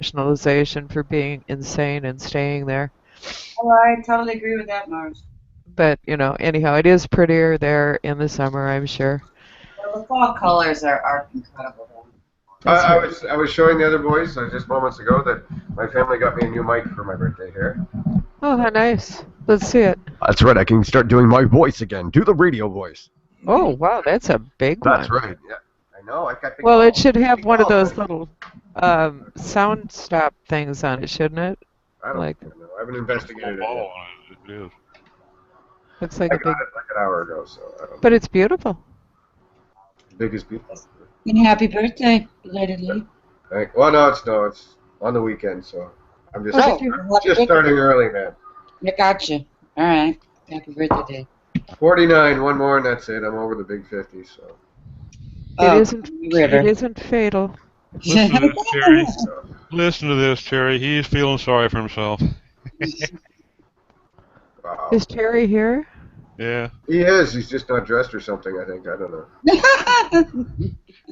rationalization for being insane and staying there. Oh, I totally agree with that, Mars. But, anyhow, it is prettier there in the summer, I'm sure. Well, the fall colors are incredible. Though. That's right. I was showing the other boys just moments ago that my family got me a new mic for my birthday here. Oh, how nice. Let's see it. That's right. I can start doing my voice again. Do the radio voice. Oh, wow, that's a big That's one. right. Yeah. I know. I got big Well, it balls. should have Big one of balls, those buddy. little sound stop things on it, shouldn't it? I don't Like, know. I haven't investigated it yet. Ball on it. It is. looks like I a got big, it like an hour ago, so I don't know. but it's beautiful. Big as people. And happy birthday, belatedly. Well, no, it's on the weekend, so I'm just Oh, did you? just starting early, man. I got you. All right. Happy birthday day. 49, one more, and that's it. I'm over the big 50, so. Oh, It river. isn't fatal. Listen to this, Terry. so. Listen to this, Terry. He's feeling sorry for himself. Wow. Is Terry here? Yeah. He is. He's just not dressed or something, I think. I don't know.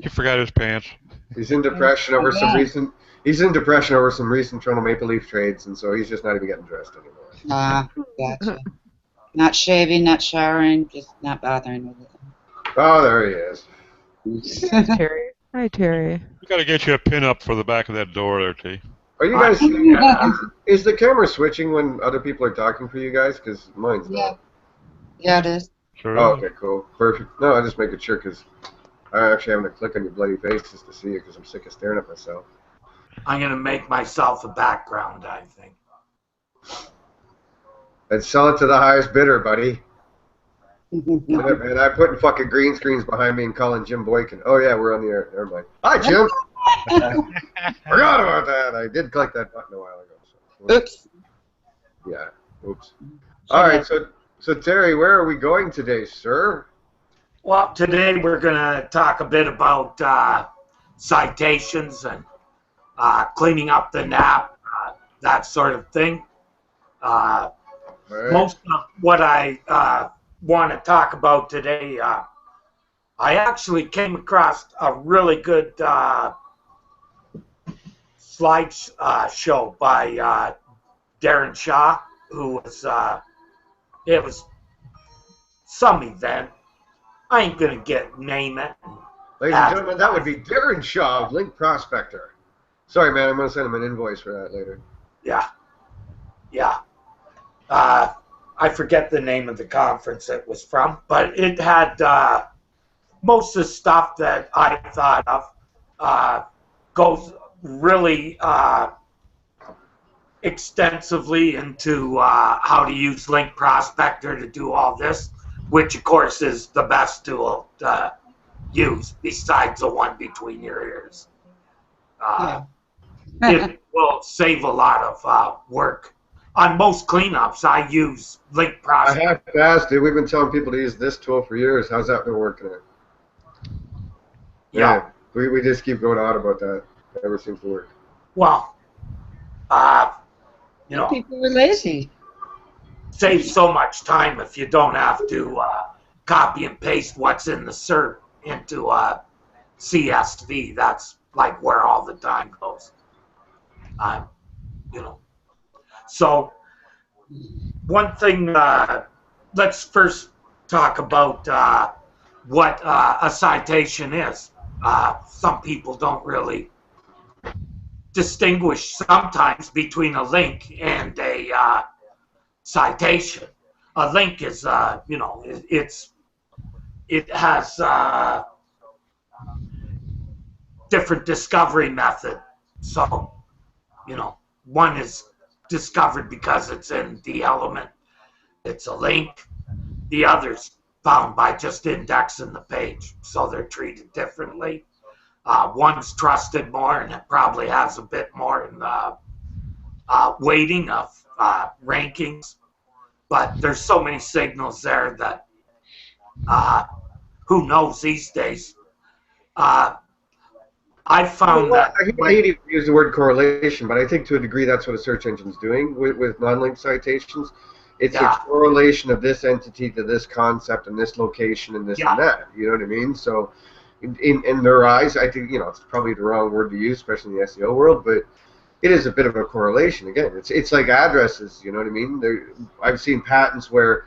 He forgot his pants. He's in depression over some recent. He's in depression over some recent Toronto Maple Leaf trades, and so he's just not even getting dressed anymore. Ah, gotcha. Not shaving, not showering, just not bothering with Oh, there he is. it. Terry. Hi, Terry. We got to get you a pin up for the back of that door there, T. Are you guys? Is the camera switching when other people are talking for you guys? Because mine's Yeah. not. Yeah, it is. Sure. Oh, okay, cool, perfect. No, I just making sure because I actually having to click on your bloody faces to see it because I'm sick of staring at myself. I'm going to make myself a background, I think. And sell it to the highest bidder, buddy. And I'm putting fucking green screens behind me and calling Jim Boykin. Oh yeah, we're on the air. Never mind. Hi, Jim. Forgot about that. I did click that button a while ago. So. Oops. Yeah. Oops. All right. So Terry, where are we going today, sir? Well, today we're going to talk a bit about citations and cleaning up the NAP, that sort of thing. Right. Most of what I want to talk about today, I actually came across a really good slide show by Darren Shaw, who was, it was some event. I ain't going to name it. Ladies and gentlemen, that would be Darren Shaw of Link Prospector. Sorry, man, I'm going to send him an invoice for that later. Yeah. Yeah. I forget the name of the conference it was from, but it had most of the stuff that I thought of goes really extensively into how to use Link Prospector to do all this, which of course is the best tool to use besides the one between your ears. It will save a lot of work. On most cleanups, I use Link I Prospector. have to ask, dude, we've been telling people to use this tool for years. How's that been working out? Yeah. We just keep going on about that. It never seems to work. Well, you know, People were lazy. saves so much time if you don't have to copy and paste what's in the SERP into CSV. That's like where all the time goes. You know. So one thing, let's first talk about what a citation is. Some people don't really distinguish sometimes between a link and a citation. A link is, you know, it has different discovery method. So, you know, one is discovered because it's in the element. It's a link. The other's found by just indexing the page. So they're treated differently. One's trusted more, and it probably has a bit more in the weighting of rankings. But there's so many signals there that who knows these days. I found that. I hate to use the word correlation, but I think to a degree that's what a search engine's doing with non-linked citations. It's a correlation of this entity to this concept and this location and this and that. You know what I mean? So in their eyes, I think, you know, it's probably the wrong word to use, especially in the SEO world, but it is a bit of a correlation. Again, it's like addresses. You know what I mean? I've seen patents where,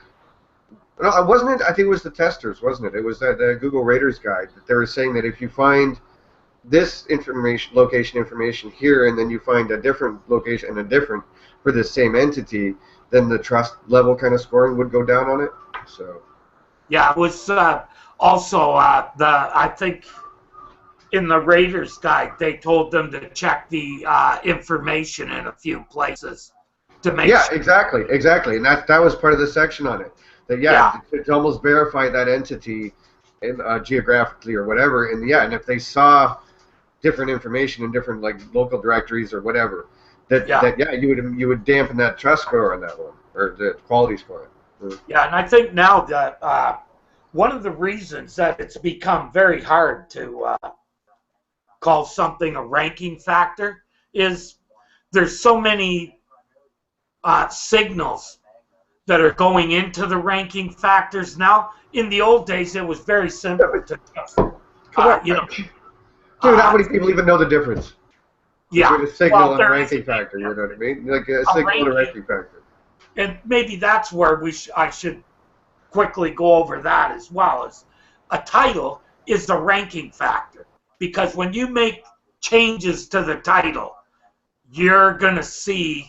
no, wasn't it? I think it was the testers, wasn't it? It was the Google Raiders Guide that they were saying that if you find this location information here, and then you find a different location and a different for the same entity, then the trust level kind of scoring would go down on it. So Yeah, it was also I think in the Raiders Guide they told them to check the information in a few places to make yeah, sure. exactly, and that was part of the section on it. That to almost verify that entity, geographically or whatever, and if they saw different information in different like local directories or whatever, you would dampen that trust score on that one or the quality score. Yeah, and I think now that one of the reasons that it's become very hard to call something a ranking factor is there's so many signals that are going into the ranking factors now. In the old days, it was very simple to just, Dude, how many people even know the difference between a signal and a ranking factor? You know what I mean? Like a signal and a ranking factor. And maybe that's where I should quickly go over that as well. As a title is the ranking factor, because when you make changes to the title, you're gonna see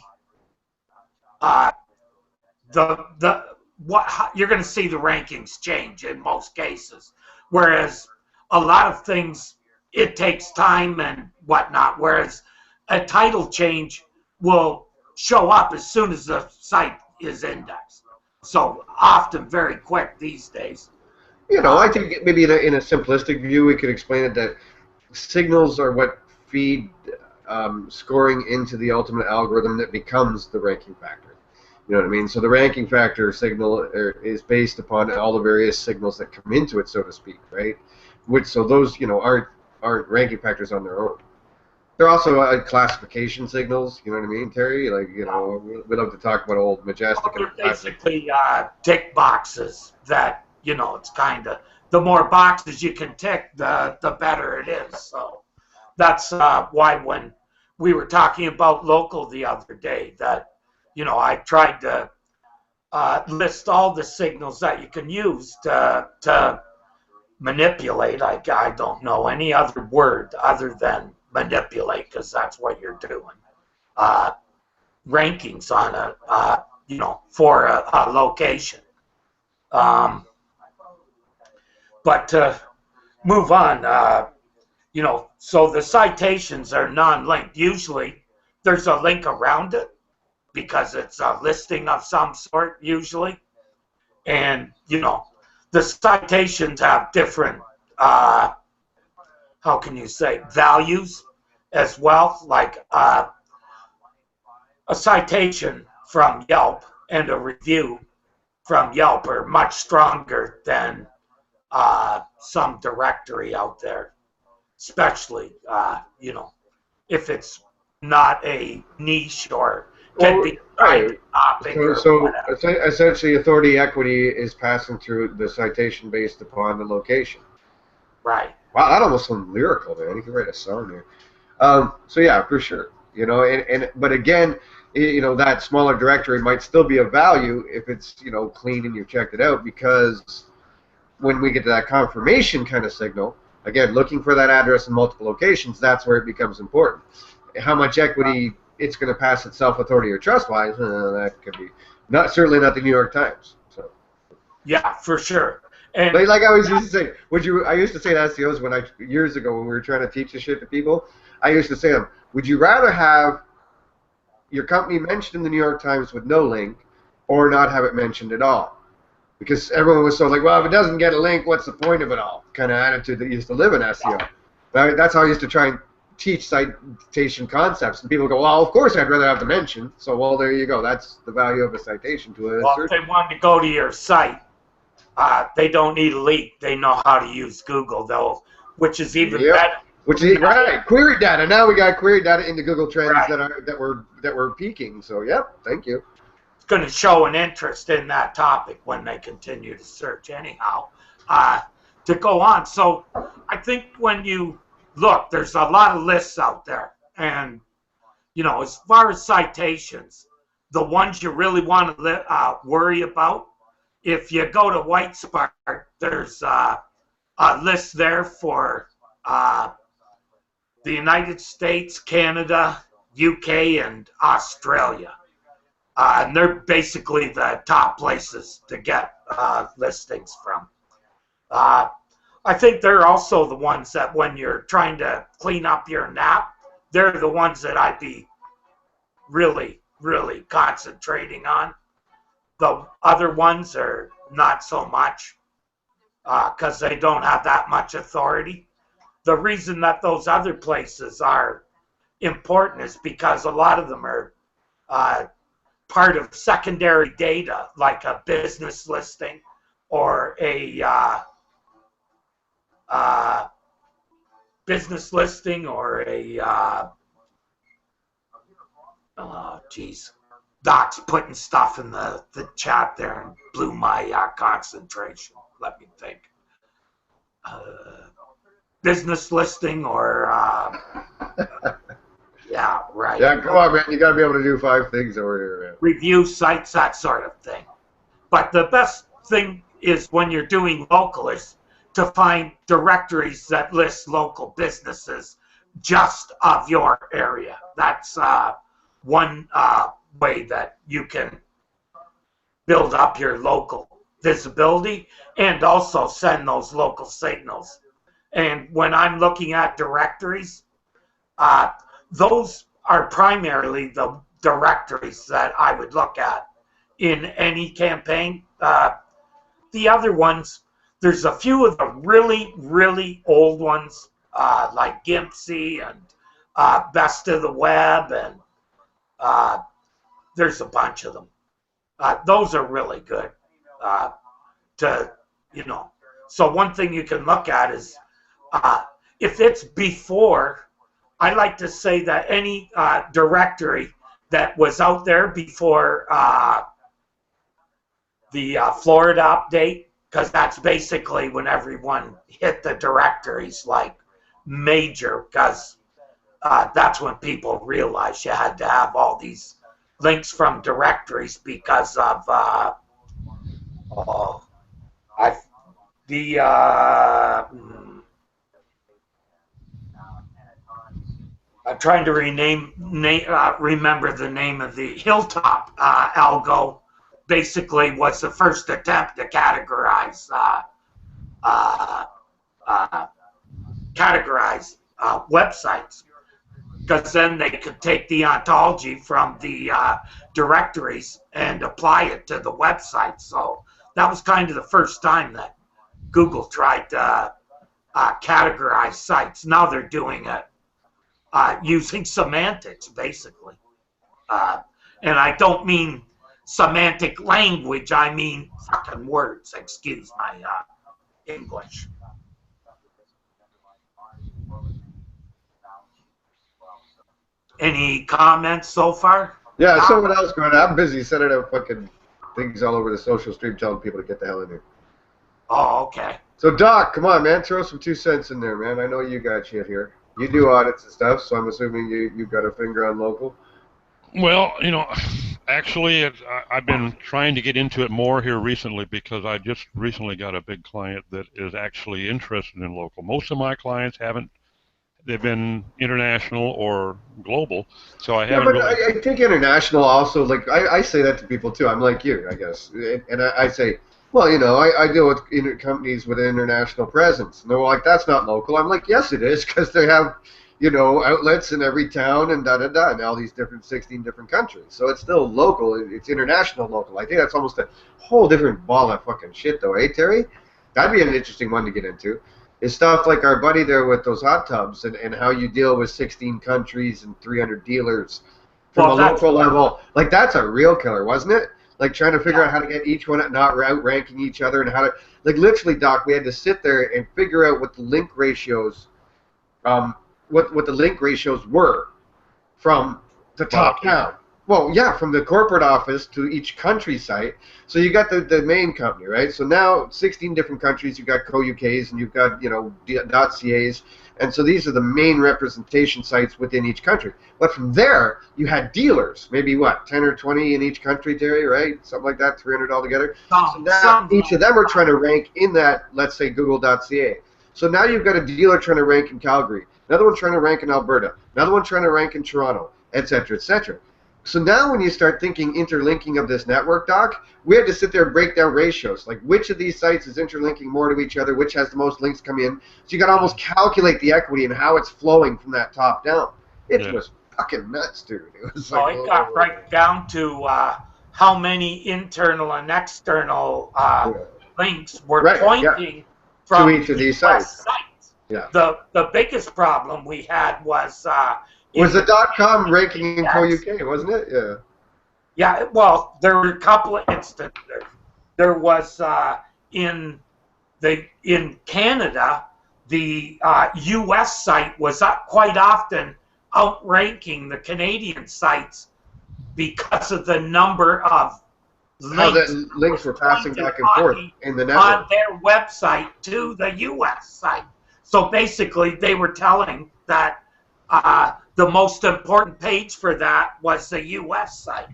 you're gonna see the rankings change in most cases. Whereas a lot of things, it takes time and whatnot. Whereas a title change will show up as soon as the site is indexed. So often very quick these days. I think maybe in a simplistic view, we could explain it that signals are what feed scoring into the ultimate algorithm that becomes the ranking factor. You know what I mean? So the ranking factor signal is based upon all the various signals that come into it, so to speak, right? So those, aren't ranking factors on their own. They're also classification signals. You know what I mean, Terry? Like, we love to talk about old Majestic. Well, they're basically tick boxes that, it's kind of, the more boxes you can tick, the better it is. So that's why when we were talking about local the other day, that, I tried to list all the signals that you can use to manipulate. I don't know any other word other than manipulate, because that's what you're doing. Rankings on for a location. But to move on, so the citations are non-linked. Usually there's a link around it because it's a listing of some sort usually. And, the citations have different, how can you say, values as well. Like a citation from Yelp and a review from Yelp are much stronger than some directory out there, especially, if it's not a niche or can be a topic. So essentially, authority equity is passing through the citation based upon the location. Right. Wow, that almost sounds lyrical, man. You can write a song there. So yeah, for sure. But again, that smaller directory might still be of value if it's clean and you've checked it out, because when we get to that confirmation kind of signal, again, looking for that address in multiple locations, that's where it becomes important. How much equity it's going to pass itself authority or trust-wise, that could be certainly not the New York Times. So yeah, for sure. And like I always used to say, I used to say to SEOs years ago when we were trying to teach this shit to people, I used to say to them, would you rather have your company mentioned in the New York Times with no link, or not have it mentioned at all? Because everyone was so like, well, if it doesn't get a link, what's the point of it all? Kind of attitude that used to live in SEO. That's how I used to try and teach citation concepts, and people go, well, of course I'd rather have the mention. So, well, there you go. That's the value of a citation to a search. If they want to go to your site, they don't need a link. They know how to use Google, which is even better. Which is right. Query data. Now we got query data into Google Trends that were peaking. So, yep. Thank you. It's going to show an interest in that topic when they continue to search. Anyhow, to go on. So, I think when you look, there's a lot of lists out there, and as far as citations, the ones you really want to worry about, if you go to White Spark, there's a list there for the United States, Canada, UK, and Australia. And they're basically the top places to get listings from. I think they're also the ones that when you're trying to clean up your NAP, they're the ones that I'd be really, really concentrating on. The other ones are not so much because they don't have that much authority. The reason that those other places are important is because a lot of them are part of secondary data, like a business listing or a business listing or a oh geez, Doc's putting stuff in the chat there and blew my concentration. Let me think. Business listing or yeah, right. Yeah, come on, man. You got to be able to do 5 things over here, man. Review sites, that sort of thing. But the best thing is when you're doing local is to find directories that list local businesses just of your area. That's one way that you can build up your local visibility and also send those local signals. And when I'm looking at directories, those are primarily the directories that I would look at in any campaign. The other ones, there's a few of the really, really old ones, like Gimpsy and Best of the Web, and there's a bunch of them. Those are really good So one thing you can look at is if it's before, I like to say that any directory that was out there before the Florida update, because that's basically when everyone hit the directories like major, because that's when people realized you had to have all these links from directories because of I'm trying to remember the name of the Hilltop algo. Basically, was the first attempt to categorize websites, because then they could take the ontology from the directories and apply it to the website. So that was kind of the first time that Google tried to categorize sites. Now they're doing it using semantics, basically. And I don't mean semantic language, I mean fucking words. Excuse my English. Any comments so far? Yeah, someone else going on. I'm busy sending out fucking things all over the social stream telling people to get the hell in here. Oh, okay. So, Doc, come on, man. Throw some 2 cents in there, man. I know you got shit here. You do audits and stuff, so I'm assuming you've got a finger on local. Well, actually, I've been trying to get into it more here recently because I just recently got a big client that is actually interested in local. Most of my clients haven't. They've been international or global, so I haven't really... I think international also, like, I say that to people, too. I'm like you, I guess. And I say, well, I deal with companies with an international presence. And they're like, that's not local. I'm like, yes, it is, because they have, outlets in every town and da-da-da, in all these 16 different countries. So it's still local. It's international local. I think that's almost a whole different ball of fucking shit, though, eh, Terry? That'd be an interesting one to get into. Is stuff like our buddy there with those hot tubs and how you deal with 16 countries and 300 dealers from a local level. Like, that's a real killer, wasn't it? Like, trying to figure out how to get each one, not outranking each other, and how to, like, literally, Doc, we had to sit there and figure out what the link ratios, what the link ratios were from the top down. Well, yeah, from the corporate office to each country site. So you got the main company, right? So now 16 different countries, you've got co-UKs and you've got, .cas. And so these are the main representation sites within each country. But from there, you had dealers, maybe what, 10 or 20 in each country, Terry, right? Something like that, 300 altogether. So now each of them are trying to rank in that, let's say, google.ca. So now you've got a dealer trying to rank in Calgary, another one trying to rank in Alberta, another one trying to rank in Toronto, et cetera, et cetera. So now when you start thinking interlinking of this network, Doc, we had to sit there and break down ratios. Like which of these sites is interlinking more to each other, which has the most links coming in. So you got to almost calculate the equity and how it's flowing from that top down. It was fucking nuts, dude. It was so it got right down to how many internal and external links were pointing from to each of these sites. Yeah. The biggest problem we had was the .com ranking in co-UK, wasn't it? Yeah. Yeah, well, there were a couple of instances. There was in Canada, the U.S. site was quite often outranking the Canadian sites because of the number of links were passing back and forth in the network on their website to the U.S. site. So basically, they were telling that the most important page for that was the U.S. site.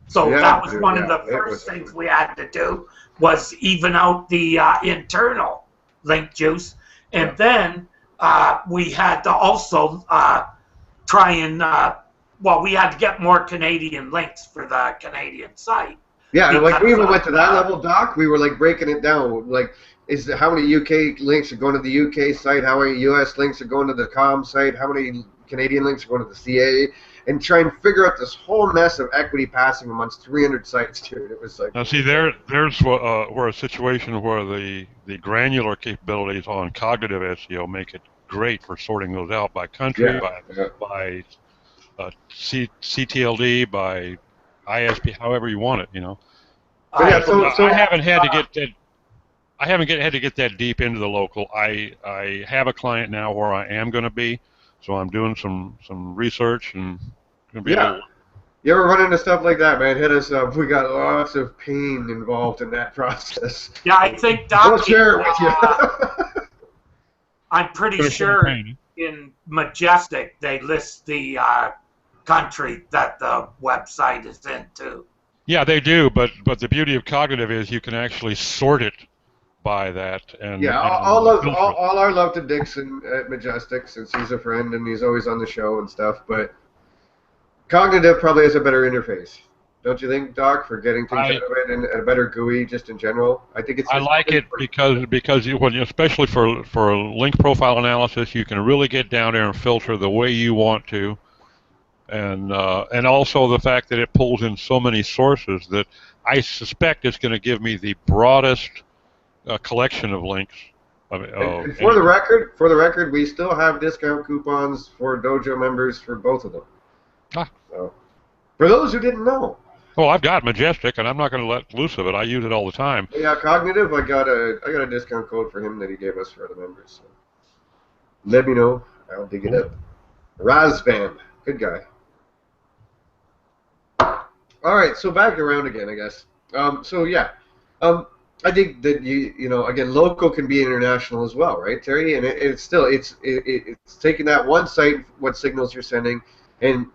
So that was one of the first things we had to do, was even out the internal link juice. And then we had to also try and, we had to get more Canadian links for the Canadian site. Yeah, like we even went to that level, Doc. We were like breaking it down. Like, how many UK links are going to the UK site? How many US links are going to the com site? How many Canadian links are going to the CA? And try and figure out this whole mess of equity passing amongst 300 sites, dude. It was like... Now, see, there's where a situation where the granular capabilities on cognitive SEO make it great for sorting those out by country, by CTLD, by ISP, however you want it, I haven't had to get that. I haven't had to get that deep into the local. I have a client now where I am going to be, so I'm doing some research and going to be. You ever run into stuff like that, man? Hit us up. We got lots of pain involved in that process. Yeah, I think Doc. We'll share it with you. I'm pretty sure in Majestic they list the country that the website is in too. Yeah, they do, but the beauty of cognitive is you can actually sort it by that. And all our love to Dixon at Majestic, since he's a friend and he's always on the show and stuff. But cognitive probably has a better interface, don't you think, Doc, for getting things out of it and a better GUI just in general? I think it's. I like it because especially for link profile analysis, you can really get down there and filter the way you want to. And also the fact that it pulls in so many sources that I suspect it's going to give me the broadest collection of links. And for the record, we still have discount coupons for Dojo members for both of them. So, for those who didn't know. Well, I've got Majestic, and I'm not going to let loose of it. I use it all the time. Yeah, Cognitive, I got a discount code for him that he gave us for the members. So. Let me know. I'll dig it up. Razvan, good guy. All right, so back around again, I guess. I think that again, local can be international as well, right, Terry? And it's taking that one site, what signals you're sending, and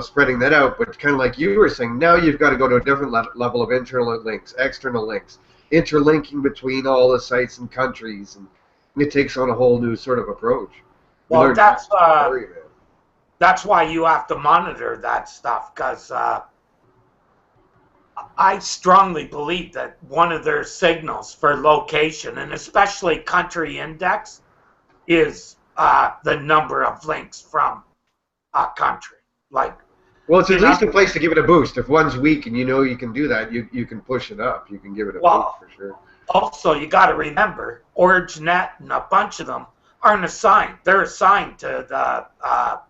spreading that out. But kind of like you were saying, now you've got to go to a different level of internal links, external links, interlinking between all the sites and countries, and it takes on a whole new sort of approach. Well, that's why you have to monitor that stuff, because I strongly believe that one of their signals for location, and especially country index, is the number of links from a country. Well, it's at least a place to give it a boost. If one's weak and you can do that, you can push it up. You can give it a boost for sure. Also, you got to remember, OriginNet and a bunch of them aren't assigned. They're assigned to the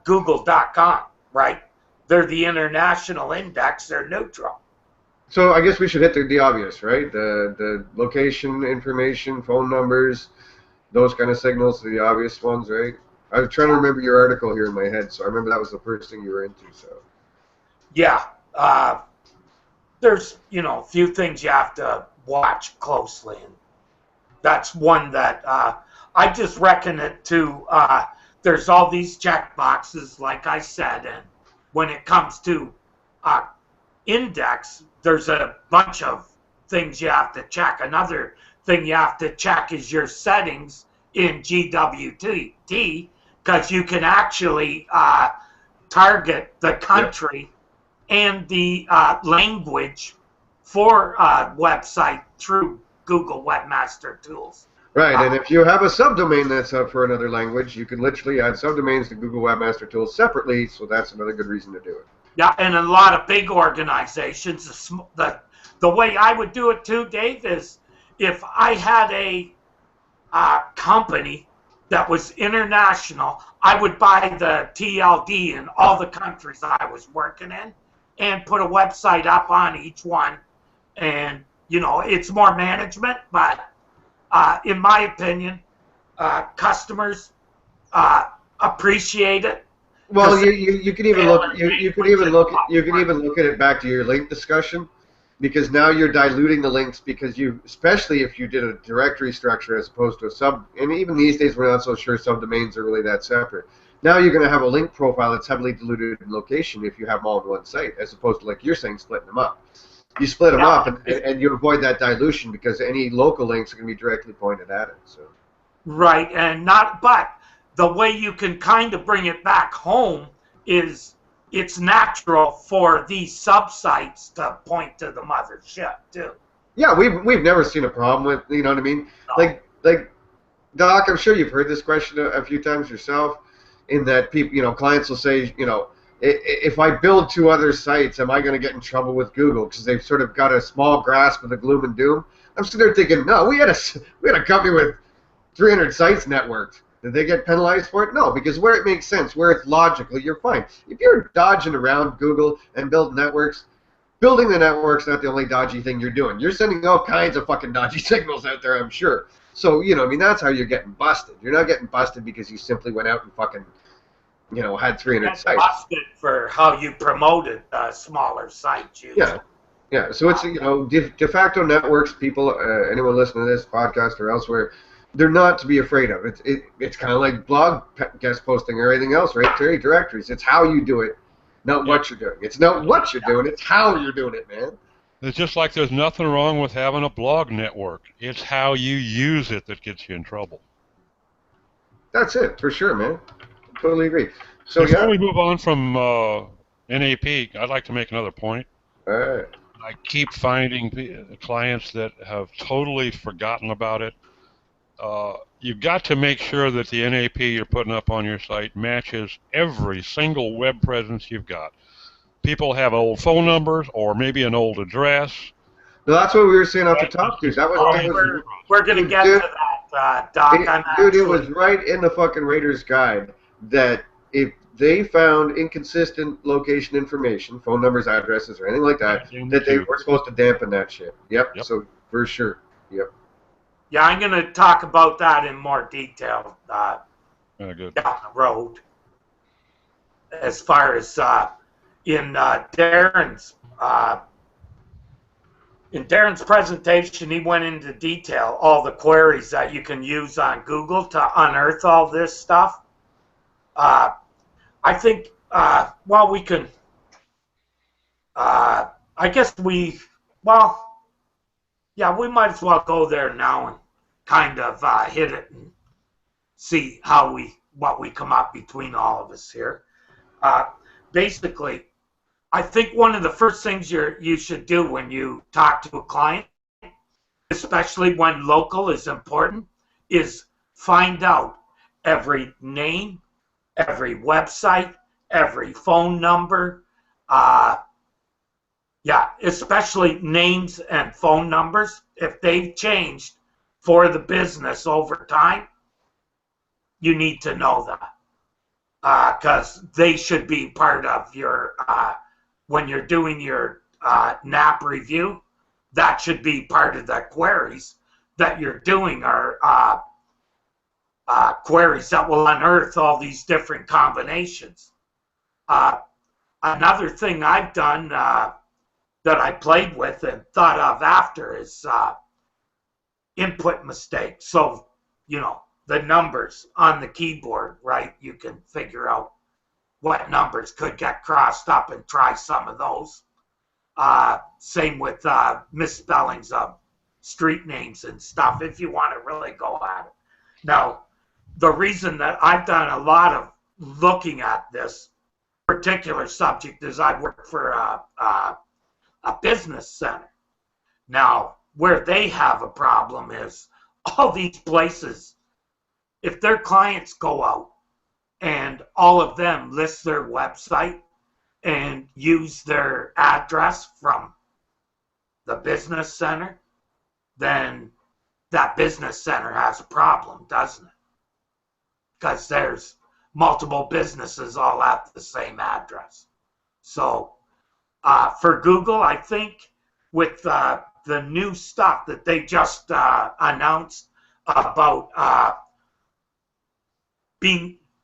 Google.com, right? They're the international index. They're neutral. So I guess we should hit the obvious, right? The location information, phone numbers, those kind of signals are the obvious ones, right? I was trying to remember your article here in my head, so I remember that was the first thing you were into. So yeah, there's a few things you have to watch closely, and that's one that I just reckon it to. There's all these check boxes, like I said, and when it comes to uh, index, there's a bunch of things you have to check. Another thing you have to check is your settings in GWT, because you can actually target the country and the language for a website through Google Webmaster Tools. Right, and if you have a subdomain that's up for another language, you can literally add subdomains to Google Webmaster Tools separately, so that's another good reason to do it. Yeah, and a lot of big organizations, the way I would do it too, Dave, is if I had a company that was international, I would buy the TLD in all the countries I was working in and put a website up on each one. And, it's more management, but in my opinion, customers appreciate it. Well, you can even look you can even look at it back to your link discussion, because now you're diluting the links, because especially if you did a directory structure as opposed to a sub, and even these days we're not so sure subdomains are really that separate. Now you're going to have a link profile that's heavily diluted in location if you have them all on one site, as opposed to, like you're saying, splitting them up. You split them up, and you avoid that dilution, because any local links are going to be directly pointed at it. So. Right, but the way you can kind of bring it back home is it's natural for these sub-sites to point to the mothership too. Yeah, we've never seen a problem with, you know what I mean? No. Like Doc, I'm sure you've heard this question a few times yourself, in that people, clients will say, if I build 2 other sites, am I going to get in trouble with Google because they've sort of got a small grasp of the gloom and doom? I'm sitting there thinking, no, we had a company with 300 sites networked. Did they get penalized for it? No, because where it makes sense, where it's logical, you're fine. If you're dodging around Google and building networks, building the network's not the only dodgy thing you're doing. You're sending all kinds of fucking dodgy signals out there, I'm sure. So, that's how you're getting busted. You're not getting busted because you simply went out and fucking, had 300 sites. Busted for how you promoted smaller sites. Usually. Yeah. So it's, de facto networks, people, anyone listening to this podcast or elsewhere, they're not to be afraid of. It's kind of like blog guest posting or anything else, right? Terry, directories. It's how you do it, not what you're doing. It's not what you're doing. It's how you're doing it, man. It's just like there's nothing wrong with having a blog network. It's how you use it that gets you in trouble. That's it, for sure, man. I totally agree. So Before we move on from NAP, I'd like to make another point. All right. I keep finding clients that have totally forgotten about it. You've got to make sure that the NAP you're putting up on your site matches every single web presence you've got. People have old phone numbers or maybe an old address. No, that's what we were saying off the top, dude. We're going to get to that, Doc. It was right in the fucking Raiders Guide that if they found inconsistent location information, phone numbers, addresses, or anything like that, that they were supposed to dampen that shit. Yep. So for sure. Yep. Yeah, I'm going to talk about that in more detail Good. down the road. As far as in Darren's presentation, he went into detail all the queries that you can use on Google to unearth all this stuff. I think, we can, I guess we might as well go there now and kind of hit it and see what we come up between all of us here. Basically, I think one of the first things you should do when you talk to a client, especially when local is important, is find out every name, every website, every phone number. Especially names and phone numbers. If they've changed for the business over time, you need to know that. Because they should be part of your, when you're doing your NAP review, that should be part of the queries that you're doing are queries that will unearth all these different combinations. Another thing I've done that I played with and thought of after is input mistakes. So, the numbers on the keyboard, right? You can figure out what numbers could get crossed up and try some of those. Same with misspellings of street names and stuff, if you want to really go at it. Now, the reason that I've done a lot of looking at this particular subject is I work for a business center. Now, where they have a problem is all these places, if their clients go out and all of them list their website and use their address from the business center, then that business center has a problem, doesn't it? Because there's multiple businesses all at the same address. So for Google, I think with the new stuff that they just announced about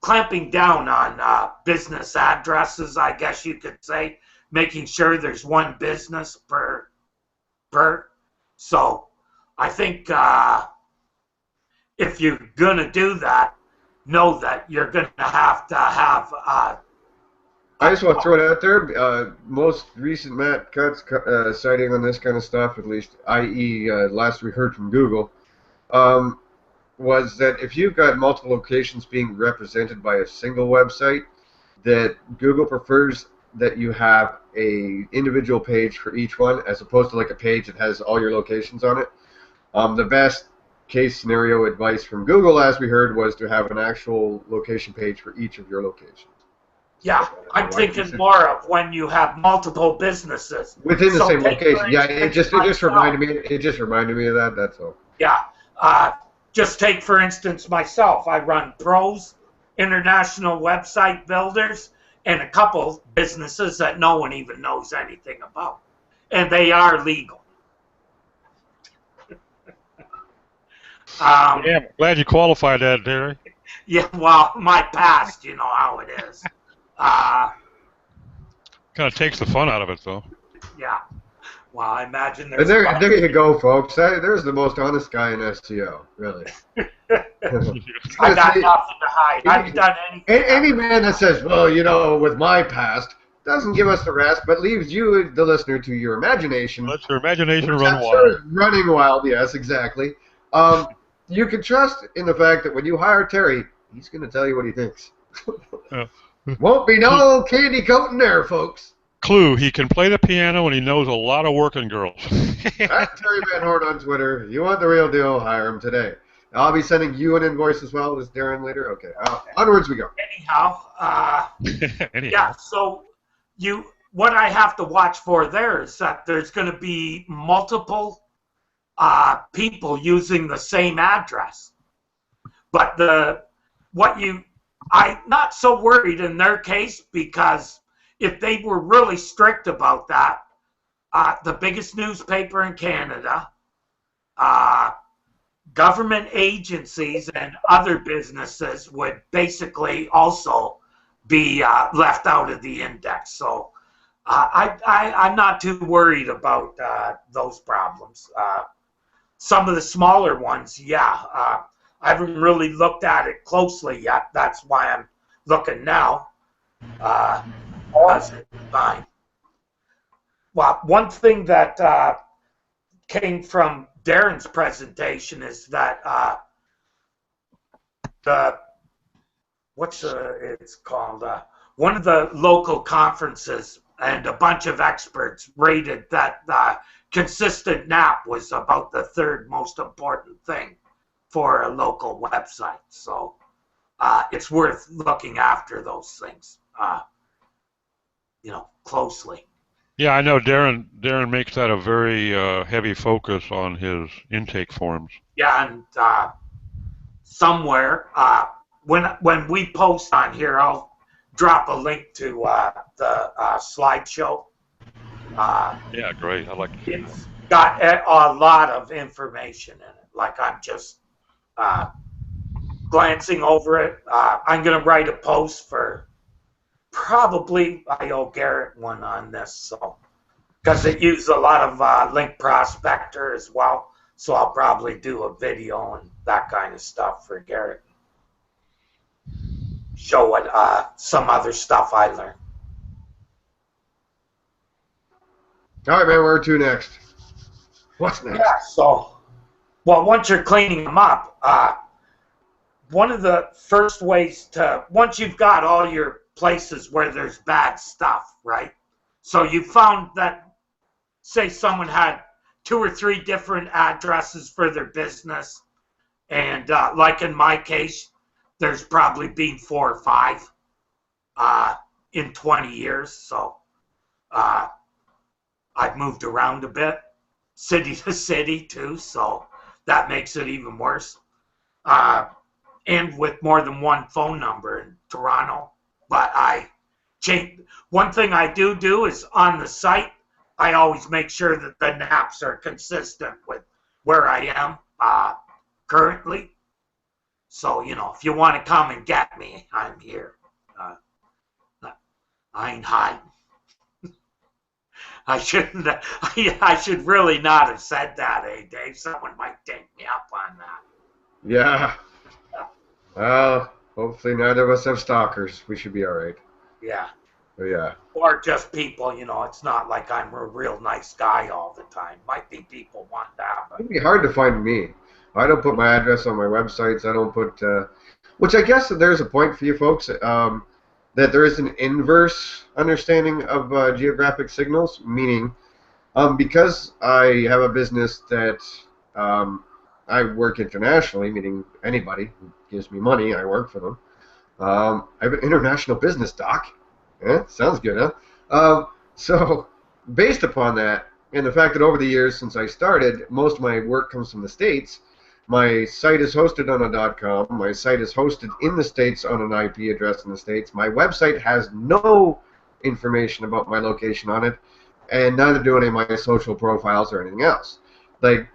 clamping down on business addresses, I guess you could say, making sure there's one business per. So I think if you're going to do that, know that you're going to have I just want to throw it out there. Most recent Matt Cutts citing on this kind of stuff, at least, i.e., last we heard from Google, was that if you've got multiple locations being represented by a single website, that Google prefers that you have a individual page for each one, as opposed to like a page that has all your locations on it. The best case scenario advice from Google, as we heard, was to have an actual location page for each of your locations. Yeah, I'm thinking more of when you have multiple businesses within the same location. Yeah, it just reminded me. It just reminded me of that. That's all. Yeah, just take for instance myself. I run Pros, International Website Builders, and a couple businesses that no one even knows anything about, and they are legal. Yeah, I'm glad you qualified that, Derry. Yeah, well, my past, you know how it is. Kind of takes the fun out of it, though. Yeah. Well, I imagine there's. And there you go, folks. There's the most honest guy in SEO, really. I got nothing to hide. I've done anything. Any man that says, well, you know, with my past, doesn't give us the rest, but leaves you, the listener, to your imagination. Let your imagination run wild. Sure, running wild, yes, exactly. You can trust in the fact that when you hire Terry, he's going to tell you what he thinks. Won't be no candy coating there, folks. Clue, he can play the piano and he knows a lot of working girls. That's Terry Van Horn on Twitter. You want the real deal, hire him today. I'll be sending you an invoice as well as Darren later. Okay, onwards we go. Anyhow, yeah, so what I have to watch for there is that there's going to be multiple people using the same address. But I'm not so worried in their case, because if they were really strict about that, the biggest newspaper in Canada, government agencies, and other businesses would basically also be left out of the index. So I'm not too worried about those problems. Some of the smaller ones, yeah. I haven't really looked at it closely yet. That's why I'm looking now. That's fine. Well, one thing that came from Darren's presentation is that it's called? One of the local conferences and a bunch of experts rated that consistent NAP was about the third most important thing for a local website. So it's worth looking after those things, closely. Yeah, I know Darren makes that a very heavy focus on his intake forms. Yeah, and somewhere when we post on here, I'll drop a link to the slideshow. Yeah, great. I like to see that. It's got a lot of information in it. Like, I'm just glancing over it. I'm going to write a post for Probably I owe Garrett one on this, so because it used a lot of Link Prospector as well, so I'll probably do a video and that kind of stuff for Garrett. Show what some other stuff I learned. All right, man. Where to next? What's next? Yeah, so well, once you're cleaning them up, one of the first ways to, once you've got all your places where there's bad stuff, right? So you found that, say someone had 2 or 3 different addresses for their business, and like in my case, there's probably been 4 or 5 in 20 years, so I've moved around a bit, city to city too, so that makes it even worse. And with more than one phone number in Toronto. But I change. One thing I do is on the site, I always make sure that the naps are consistent with where I am currently. So, you know, if you want to come and get me, I'm here. I ain't hiding. I shouldn't. I should really not have said that, Dave? Someone might take me up on that. Yeah. Well, hopefully neither of us have stalkers. We should be all right. Yeah. But yeah. Or just people, you know, it's not like I'm a real nice guy all the time. Might be people want that, but It'd be hard to find me. I don't put my address on my websites. I don't put, which I guess there's a point for you folks, that there is an inverse understanding of geographic signals, meaning because I have a business that I work internationally, meaning anybody who gives me money, I work for them. I have an international business, Doc. Sounds good, huh? So, based upon that, and the fact that over the years since I started, most of my work comes from the States, my site is hosted on a .com. My site is hosted in the States on an IP address in the States. My website has no information about my location on it, and neither do any of my social profiles or anything else. Like,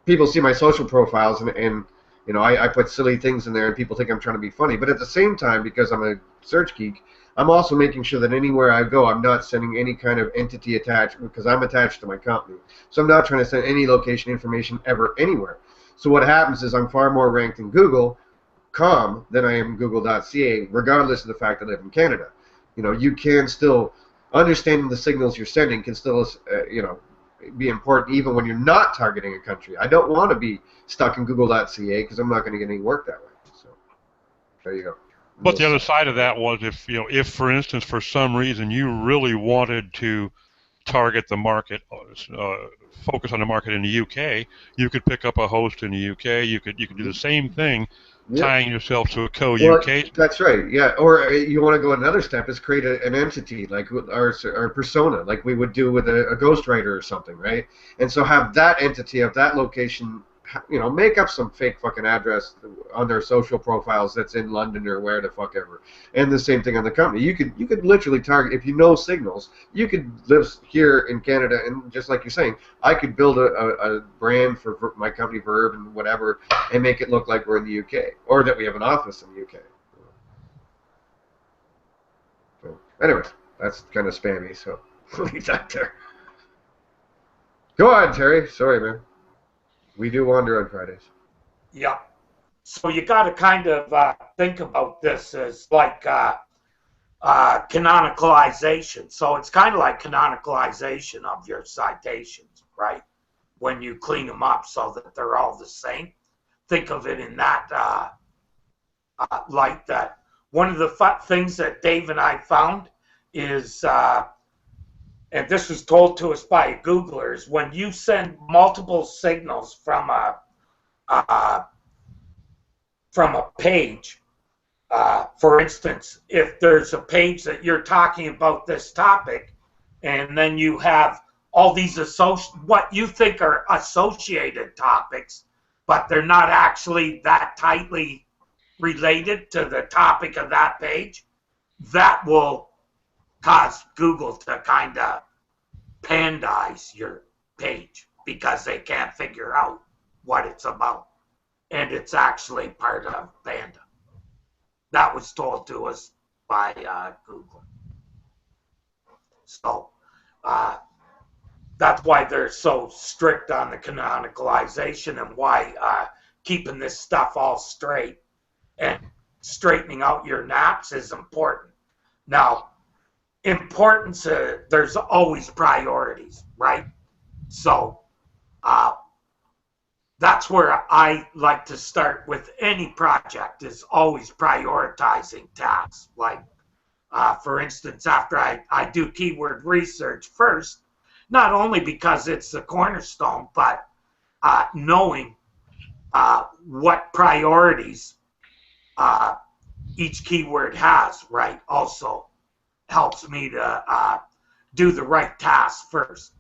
people see my social profiles, and you know, I put silly things in there, and people think I'm trying to be funny. But at the same time, because I'm a search geek, I'm also making sure that anywhere I go, I'm not sending any kind of entity attached, because I'm attached to my company. So I'm not trying to send any location information ever anywhere. So what happens is I'm far more ranked in Google.com than I am in Google.ca, regardless of the fact that I live in Canada. You know, you can still, understanding the signals you're sending can still, you know, be important even when you're not targeting a country. I don't want to be stuck in Google.ca because I'm not going to get any work that way. So there you go. But the other side of that was if for instance, for some reason you really wanted to target the market, focus on the market in the UK, you could pick up a host in the UK. You could do the same thing, tying yourself to a co-UK. Well, that's right. Yeah. Or you want to go another step is create an entity like our persona, like we would do with a ghostwriter or something, right? And so have that entity of that location, you know, make up some fake fucking address on their social profiles that's in London or where the fuck ever. And the same thing on the company. You could literally target, if you know signals, you could live here in Canada, and just like you're saying, I could build a brand for my company, Verb and whatever, and make it look like we're in the UK, or that we have an office in the UK. So, anyway, that's kind of spammy, so leave that there. Go on, Terry. Sorry, man. We do wander on Fridays. yeah. So you got to kind of think about this as like canonicalization. So it's kind of like canonicalization of your citations, right? When you clean them up so that they're all the same. Think of it in that light. That one of the things that Dave and I found is, and this was told to us by Googlers, when you send multiple signals from a page, for instance, if there's a page that you're talking about this topic, and then you have all these what you think are associated topics, but they're not actually that tightly related to the topic of that page, that will cause Google to kind of pandize your page because they can't figure out what it's about. And it's actually part of Panda. That was told to us by Google. So that's why they're so strict on the canonicalization and why keeping this stuff all straight and straightening out your naps is important. Now, importance, there's always priorities, right? So that's where I like to start with any project, is always prioritizing tasks. Like, for instance, after I do keyword research first, not only because it's the cornerstone, but knowing what priorities each keyword has, right, also helps me to do the right task first.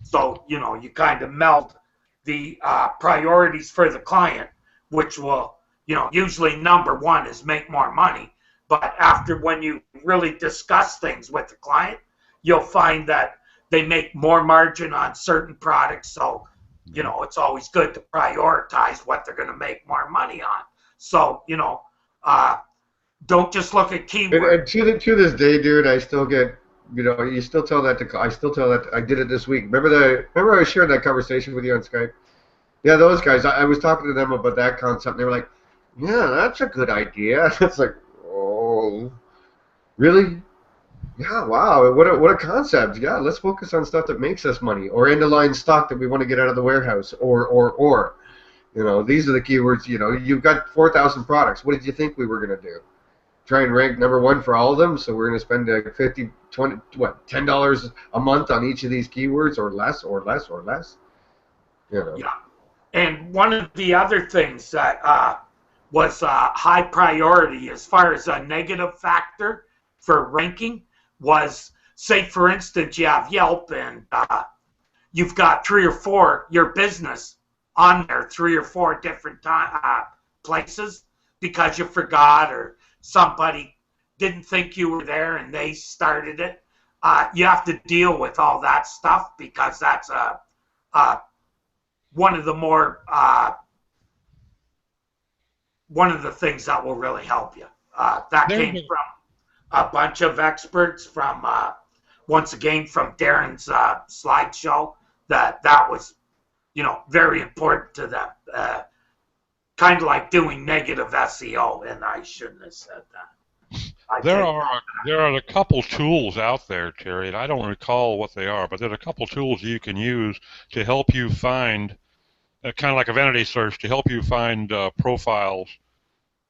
So, you kind of meld the priorities for the client, which will, usually number one is make more money. But after, when you really discuss things with the client, you'll find that they make more margin on certain products. So, it's always good to prioritize what they're going to make more money on. So, don't just look at keywords. And to this day, dude, I still get, you still tell that to, I still tell that, I did it this week. Remember I was sharing that conversation with you on Skype? Yeah, those guys, I was talking to them about that concept, and they were like, yeah, that's a good idea. It's like, oh, really? Yeah, wow, what a concept. Yeah, let's focus on stuff that makes us money, or end-of-line stock that we want to get out of the warehouse, or. These are the keywords, you've got 4,000 products. What did you think we were going to do? Try and rank number one for all of them? So we're going to spend $10 a month on each of these keywords, or less, or less, or less? Yeah. And one of the other things that was high priority as far as a negative factor for ranking was, say, for instance, you have Yelp and you've got 3 or 4, your business on there 3 or 4 different places because you forgot or somebody didn't think you were there and they started it. You have to deal with all that stuff because that's one of the more one of the things that will really help you. That came from a bunch of experts from once again from Darren's slideshow. That was very important to them. Kind of like doing negative SEO, and I shouldn't have said that. There are a couple tools out there, Terry, and I don't recall what they are, but there's a couple tools you can use to help you find, kind of like a vanity search, to help you find profiles.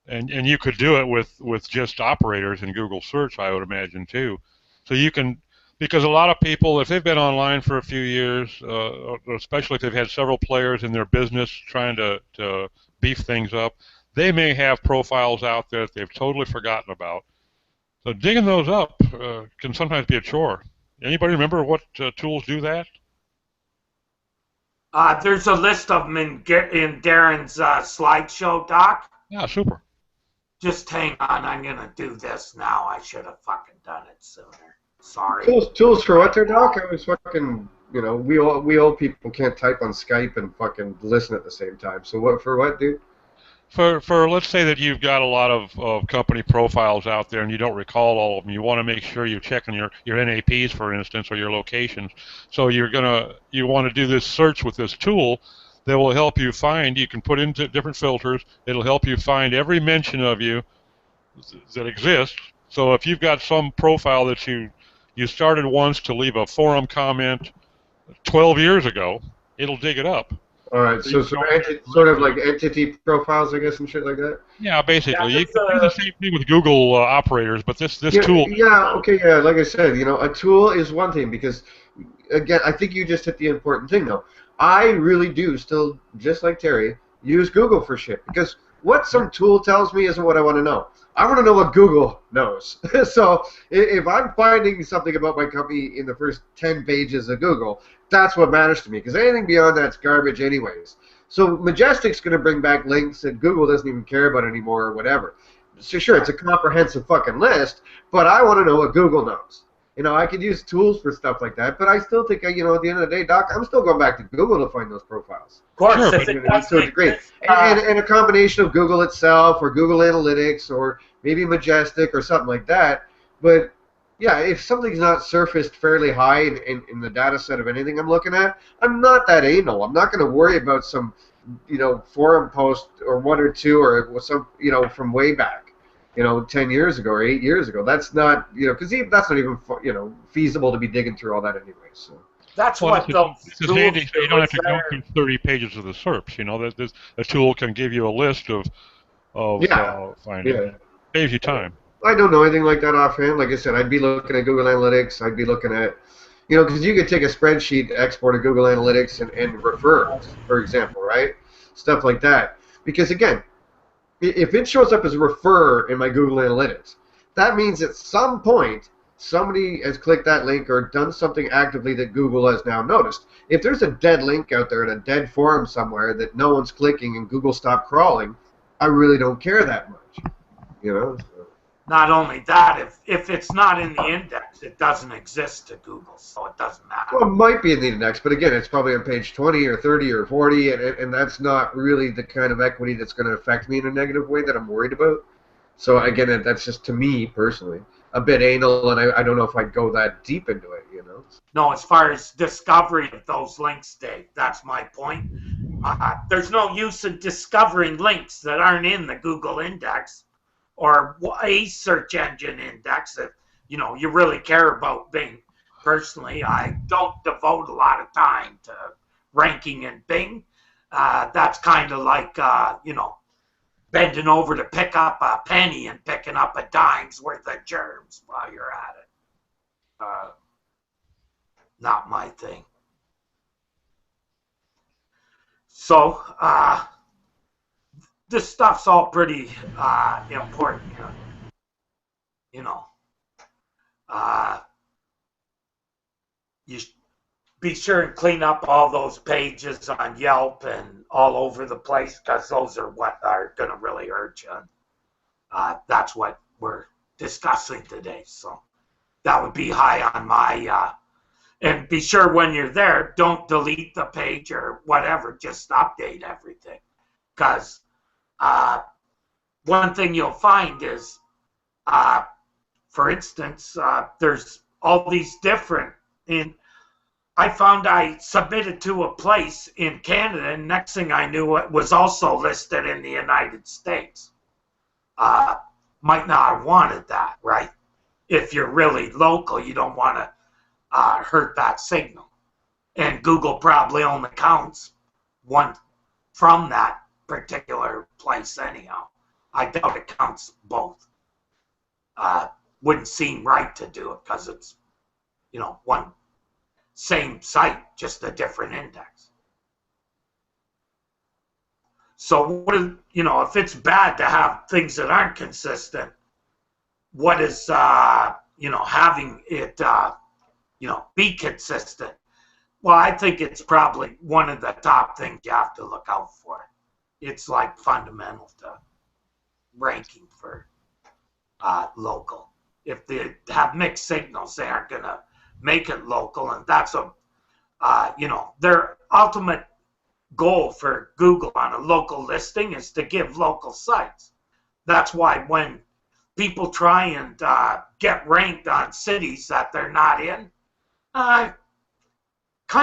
And you could do it with just operators in Google search, I would imagine, too. So you can, because a lot of people, if they've been online for a few years, especially if they've had several players in their business trying to beef things up, they may have profiles out there that they've totally forgotten about. So digging those up can sometimes be a chore. Anybody remember what tools do that? There's a list of them in Darren's slideshow, Doc. Yeah, super. Just hang on, I'm going to do this now. I should have fucking done it sooner. Sorry. Tools for what there, Doc? I was fucking, we old people can't type on Skype and fucking listen at the same time. So for what, dude? For let's say that you've got a lot of company profiles out there and you don't recall all of them. You want to make sure you're checking your NAPs, for instance, or your locations. So you want to do this search with this tool that will help you find. You can put into different filters. It'll help you find every mention of you that exists. So if you've got some profile that you started once to leave a forum comment 12 years ago, it'll dig it up. All right, so sort of like entity profiles, I guess, and shit like that? Yeah, basically. You can do the same thing with Google operators, but this tool... Yeah, okay, yeah, like I said, a tool is one thing because, again, I think you just hit the important thing, though. I really do still, just like Terry, use Google for shit because what some tool tells me isn't what I want to know. I want to know what Google knows. So if I'm finding something about my company in the first 10 pages of Google, that's what matters to me because anything beyond that's garbage anyways. So Majestic's going to bring back links that Google doesn't even care about anymore or whatever. So sure, it's a comprehensive fucking list, but I want to know what Google knows. I could use tools for stuff like that, but I still think, at the end of the day, Doc, I'm still going back to Google to find those profiles. Of course, sure, to a degree. And a combination of Google itself or Google Analytics or maybe Majestic or something like that. But yeah, if something's not surfaced fairly high in the data set of anything I'm looking at, I'm not that anal. I'm not going to worry about some, forum post or one or two or some, from way back, 10 years ago or 8 years ago. That's not, because that's not even, feasible to be digging through all that anyway. So. That's Well, what those this is tools handy, so do. you don't have Is to go there, through 30 pages of the SERPs. That a tool can give you a list of Yeah, findings. yeah. Saves you time. I don't know anything like that offhand. Like I said, I'd be looking at Google Analytics. I'd be looking at, because you could take a spreadsheet, export to Google Analytics, and refer, for example, right? Stuff like that. Because again, if it shows up as refer in my Google Analytics, that means at some point somebody has clicked that link or done something actively that Google has now noticed. If there's a dead link out there in a dead forum somewhere that no one's clicking and Google stopped crawling, I really don't care that much. So. not only that, if it's not in the index, it doesn't exist to Google, so it doesn't matter. Well, it might be in the index, but again, it's probably on page 20 or 30 or 40, and that's not really the kind of equity that's going to affect me in a negative way that I'm worried about. So again, that's just, to me personally, a bit anal, and I don't know if I'd go that deep into it, No, as far as discovery of those links, Dave, that's my point. There's no use in discovering links that aren't in the Google index or a search engine index if you really care about Bing. Personally, I don't devote a lot of time to ranking in Bing. That's kind of like bending over to pick up a penny and picking up a dime's worth of germs while you're at it. Not my thing. So this stuff's all pretty important. You be sure and clean up all those pages on Yelp and all over the place, because those are what are going to really hurt you. That's what we're discussing today. So that would be high on my, and be sure when you're there, don't delete the page or whatever, just update everything. Because one thing you'll find is, for instance, there's all these different, I found I submitted to a place in Canada, and next thing I knew, it was also listed in the United States. Might not have wanted that, right? If you're really local, you don't want to hurt that signal. And Google probably only counts one from that particular place anyhow. I doubt it counts both. Wouldn't seem right to do it because it's, one same site, just a different index. So if it's bad to have things that aren't consistent, what is, having it, be consistent? Well, I think it's probably one of the top things you have to look out for. It's like fundamental to ranking for local. If they have mixed signals, they aren't going to make it local, and that's their ultimate goal for Google on a local listing is to give local sites. That's why when people try and get ranked on cities that they're not in, kind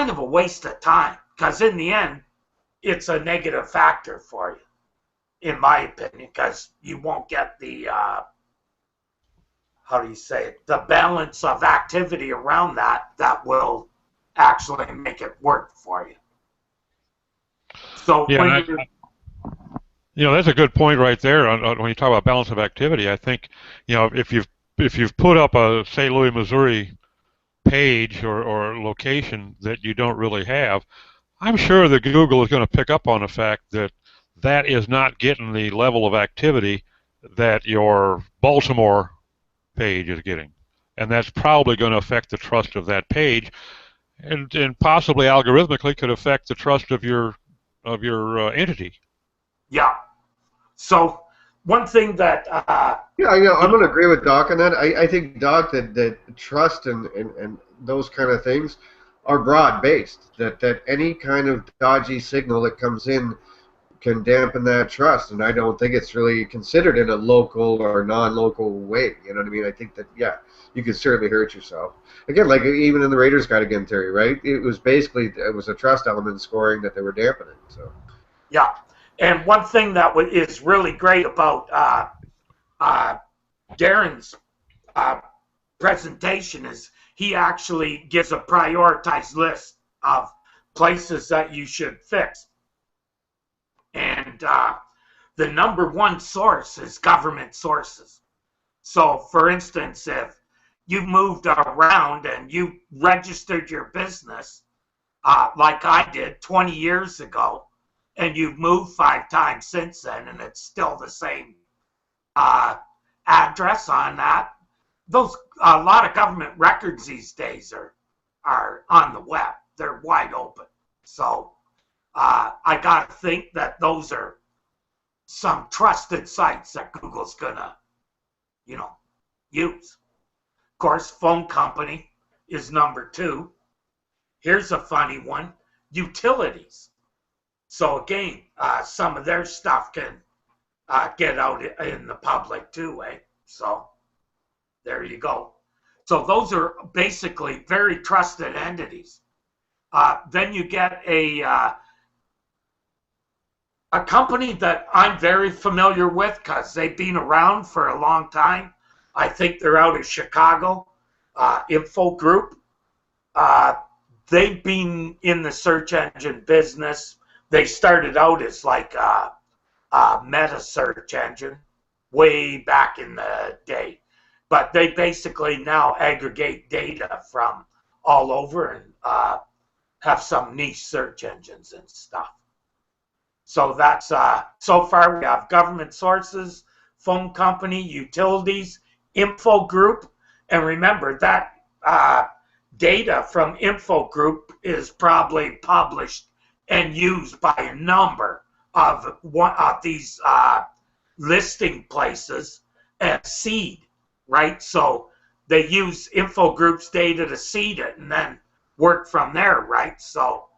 of a waste of time, because in the end, it's a negative factor for you, in my opinion, because you won't get the the balance of activity around that will actually make it work for you. So Yeah, that's a good point right there. When you talk about balance of activity, I think if you've put up a St. Louis, Missouri page or location that you don't really have, I'm sure that Google is going to pick up on the fact that that is not getting the level of activity that your Baltimore page is getting, and that's probably going to affect the trust of that page, and possibly algorithmically could affect the trust of your entity. Yeah. So one thing that yeah, I'm going to agree with Doc on that. I think, Doc, that trust and those kind of things are broad based. That any kind of dodgy signal that comes in can dampen that trust, and I don't think it's really considered in a local or non-local way. You know what I mean? I think that, yeah, you could certainly hurt yourself. Again, like even in the Raiders guide again, Terry, right? It was a trust element in scoring that they were dampening. So Yeah. And one thing that is really great about Darren's presentation is he actually gives a prioritized list of places that you should fix. And the number one source is government sources. So, for instance, if you moved around and you registered your business, like I did 20 years ago, and you've moved 5 times since then, and it's still the same address on that, a lot of government records these days are on the web. They're wide open. So I got to think that those are some trusted sites that Google's gonna, use. Of course, phone company is number 2. Here's a funny one: utilities. So again, some of their stuff can get out in the public too, eh? So there you go. So those are basically very trusted entities. Then you get a company that I'm very familiar with because they've been around for a long time. I think they're out of Chicago, Info Group. They've been in the search engine business. They started out as like a meta search engine way back in the day. But they basically now aggregate data from all over and have some niche search engines and stuff. So that's, so far we have government sources, phone company, utilities, Info Group. And remember that data from Info Group is probably published and used by a number of these listing places as seed, right? So they use Info Group's data to seed it and then work from there, right? So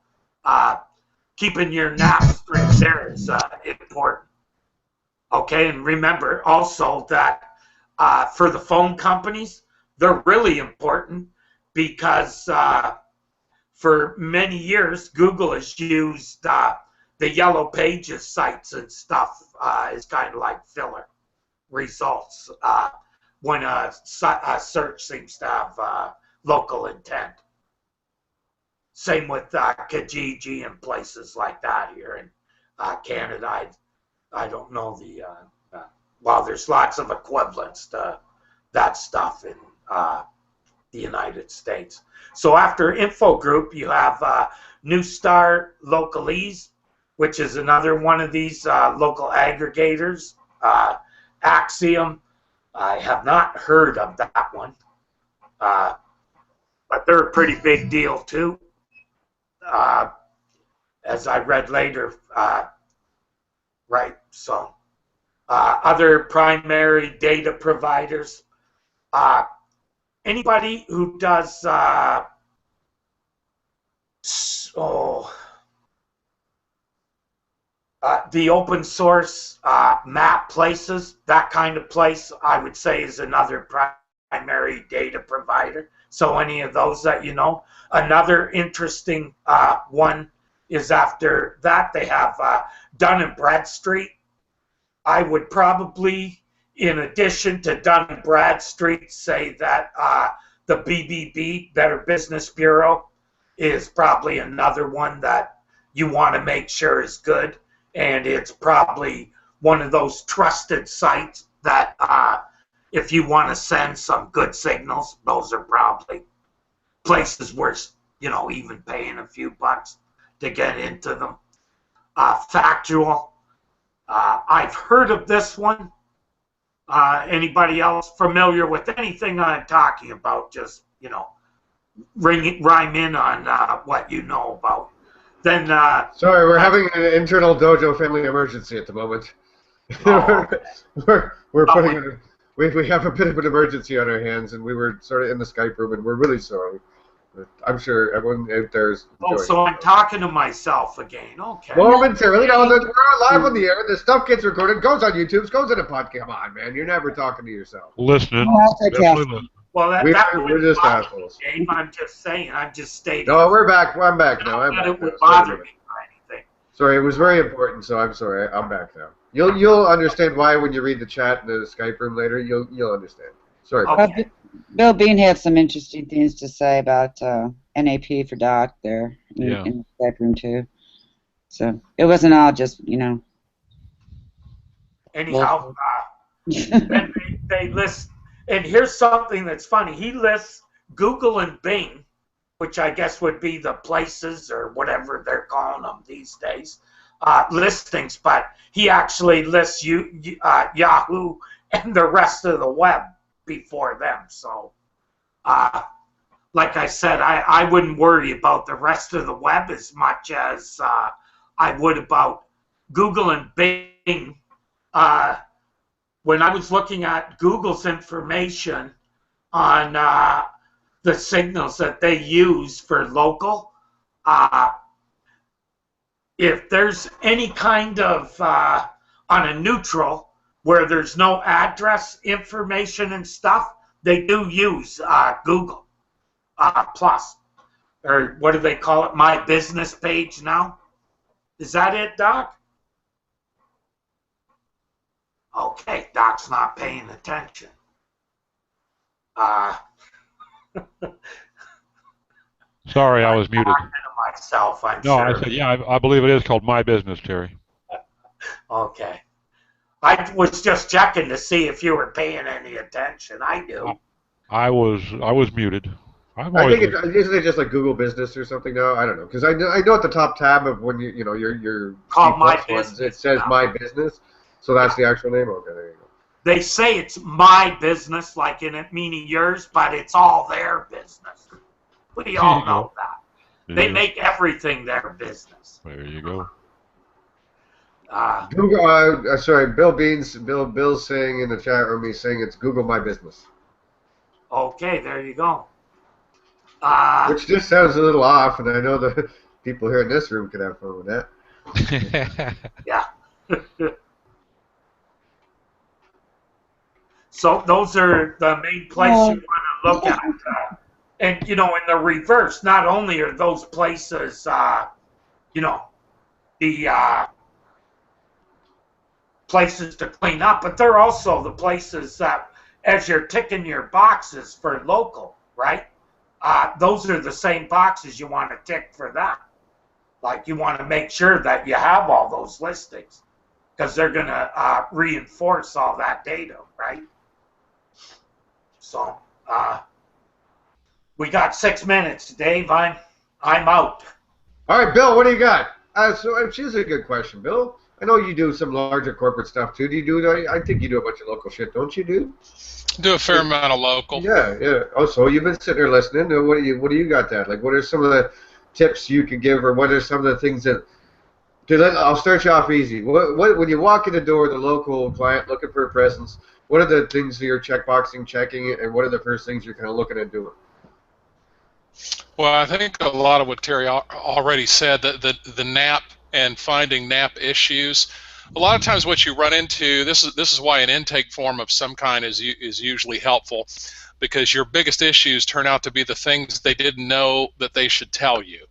keeping your NAP straight there is important. Okay, and remember also that for the phone companies, they're really important because for many years, Google has used the Yellow Pages sites and stuff as kind of like filler results when a search seems to have local intent. Same with Kijiji and places like that here in Canada. I don't know well, there's lots of equivalents to that stuff in the United States. So after Info Group, you have New Star Localese, which is another one of these local aggregators. Axiom, I have not heard of that one, but they're a pretty big deal too. As I read later, right? So other primary data providers. Anybody who does the open source map places, that kind of place, I would say is another primary data provider. So any of those that you know. Another interesting one is after that they have Dun & Bradstreet. I would probably, in addition to Dun & Bradstreet, say that the BBB, Better Business Bureau, is probably another one that you want to make sure is good. And it's probably one of those trusted sites that if you want to send some good signals, those are probably places worth, even paying a few bucks to get into them. Factual. I've heard of this one. Anybody else familiar with anything I'm talking about? Just, rhyme in on what you know about. Then. Sorry, we're having an internal dojo family emergency at the moment. Oh, okay. we're putting we have a bit of an emergency on our hands, and we were sort of in the Skype room, and we're really sorry. But I'm sure everyone out there is Oh, enjoying so it. I'm talking to myself again. Okay. Momentarily, no, we're live on the air. The stuff gets recorded, goes on YouTube, goes in a podcast. Come on, man, you're never talking to yourself. Listening. Definitely Multitask. listening. Well, that We're wouldn't just bother assholes. me, Dave. I'm just saying. I'm just stating. No, we're back. I'm back now. Not I'm that back it now. would Sorry, bother man. me or anything. Sorry, it was very important, so I'm sorry. I'm back now. You'll understand why when you read the chat in the Skype room later. You'll understand. Sorry. Okay. Bill Bean had some interesting things to say about NAP for Doc there Yeah. in the Skype room too. So it wasn't all just Anyhow, then they list, and here's something that's funny. He lists Google and Bing, which I guess would be the places or whatever they're calling them these days, listings, but he actually lists Yahoo and the rest of the web before them. So, like I said, I wouldn't worry about the rest of the web as much as I would about Google and Bing. When I was looking at Google's information on the signals that they use for local, if there's any kind of, on a neutral, where there's no address information and stuff, they do use Google Plus. Or what do they call it? My business page now? Is that it, Doc? Okay, Doc's not paying attention. Sorry, I was muted. Talking to myself, I'm No, sure. I said, yeah, I believe it is called My Business, Terry. Okay. I was just checking to see if you were paying any attention. I do. I was muted. I think isn't it just like Google Business or something now? I don't know, because I know at the top tab of when your Called C+ My ones, Business it says now. My Business, so that's the actual name. Okay, there you go. They say it's my business, like in it meaning yours, but it's all their business. We all know that. They make everything their business. There you go. Google. Sorry, Bill's saying in the chat room, he's saying it's Google My Business, Okay, there you go. which just sounds a little off, and I know the people here in this room could have fun with that. Yeah. So those are the main places you want to look at. And, in the reverse, not only are those places, the places to clean up, but they're also the places that, as you're ticking your boxes for local, right? Those are the same boxes you want to tick for that. Like you want to make sure that you have all those listings because they're going to reinforce all that data, right? So we got 6 minutes, Dave. I'm out. All right, Bill, what do you got? So she's a good question, Bill. I know you do some larger corporate stuff too. Do you do? I think you do a bunch of local shit, don't you? Do a fair amount of local. Yeah. Oh, so you've been sitting there listening. What do you got that? Like, what are some of the tips you can give, or what are some of the things that? I'll start you off easy. What when you walk in the door, the local client looking for a presence, what are the things that you're checking, and what are the first things you're kind of looking at doing? Well, I think a lot of what Terry already said, the NAP and finding NAP issues. A lot of times, what you run into, this is why an intake form of some kind is usually helpful, because your biggest issues turn out to be the things they didn't know that they should tell you.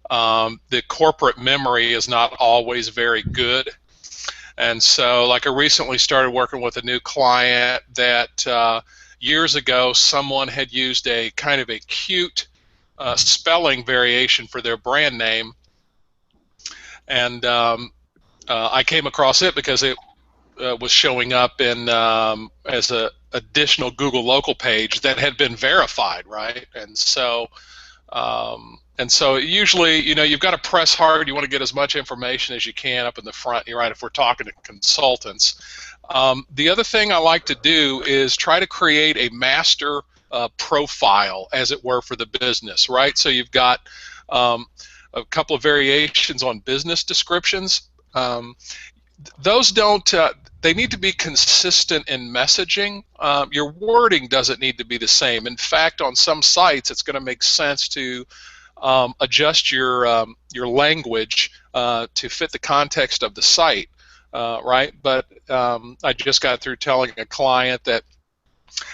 The corporate memory is not always very good. And so, like, I recently started working with a new client that years ago someone had used a kind of a cute spelling variation for their brand name, and I came across it because it was showing up in as a additional Google local page that had been verified, right? And so usually, you've got to press hard. You want to get as much information as you can up in the front. You're right, if we're talking to consultants. The other thing I like to do is try to create a master profile, as it were, for the business, right? So you've got a couple of variations on business descriptions. those don't. They need to be consistent in messaging. Your wording doesn't need to be the same. In fact, on some sites, it's going to make sense to adjust your language to fit the context of the site, right? But I just got through telling a client that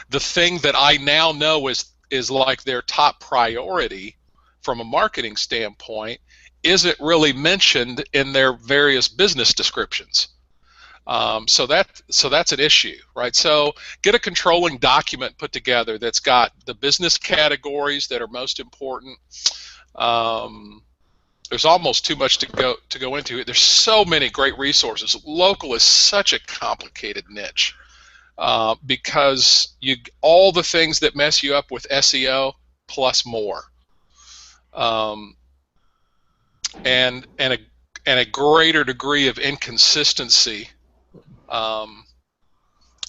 the thing that I now know is like their top priority from a marketing standpoint isn't really mentioned in their various business descriptions. So that's an issue, right? So get a controlling document put together that's got the business categories that are most important. There's almost too much to go into. There's so many great resources. Local is such a complicated niche because all the things that mess you up with SEO plus more, and a greater degree of inconsistency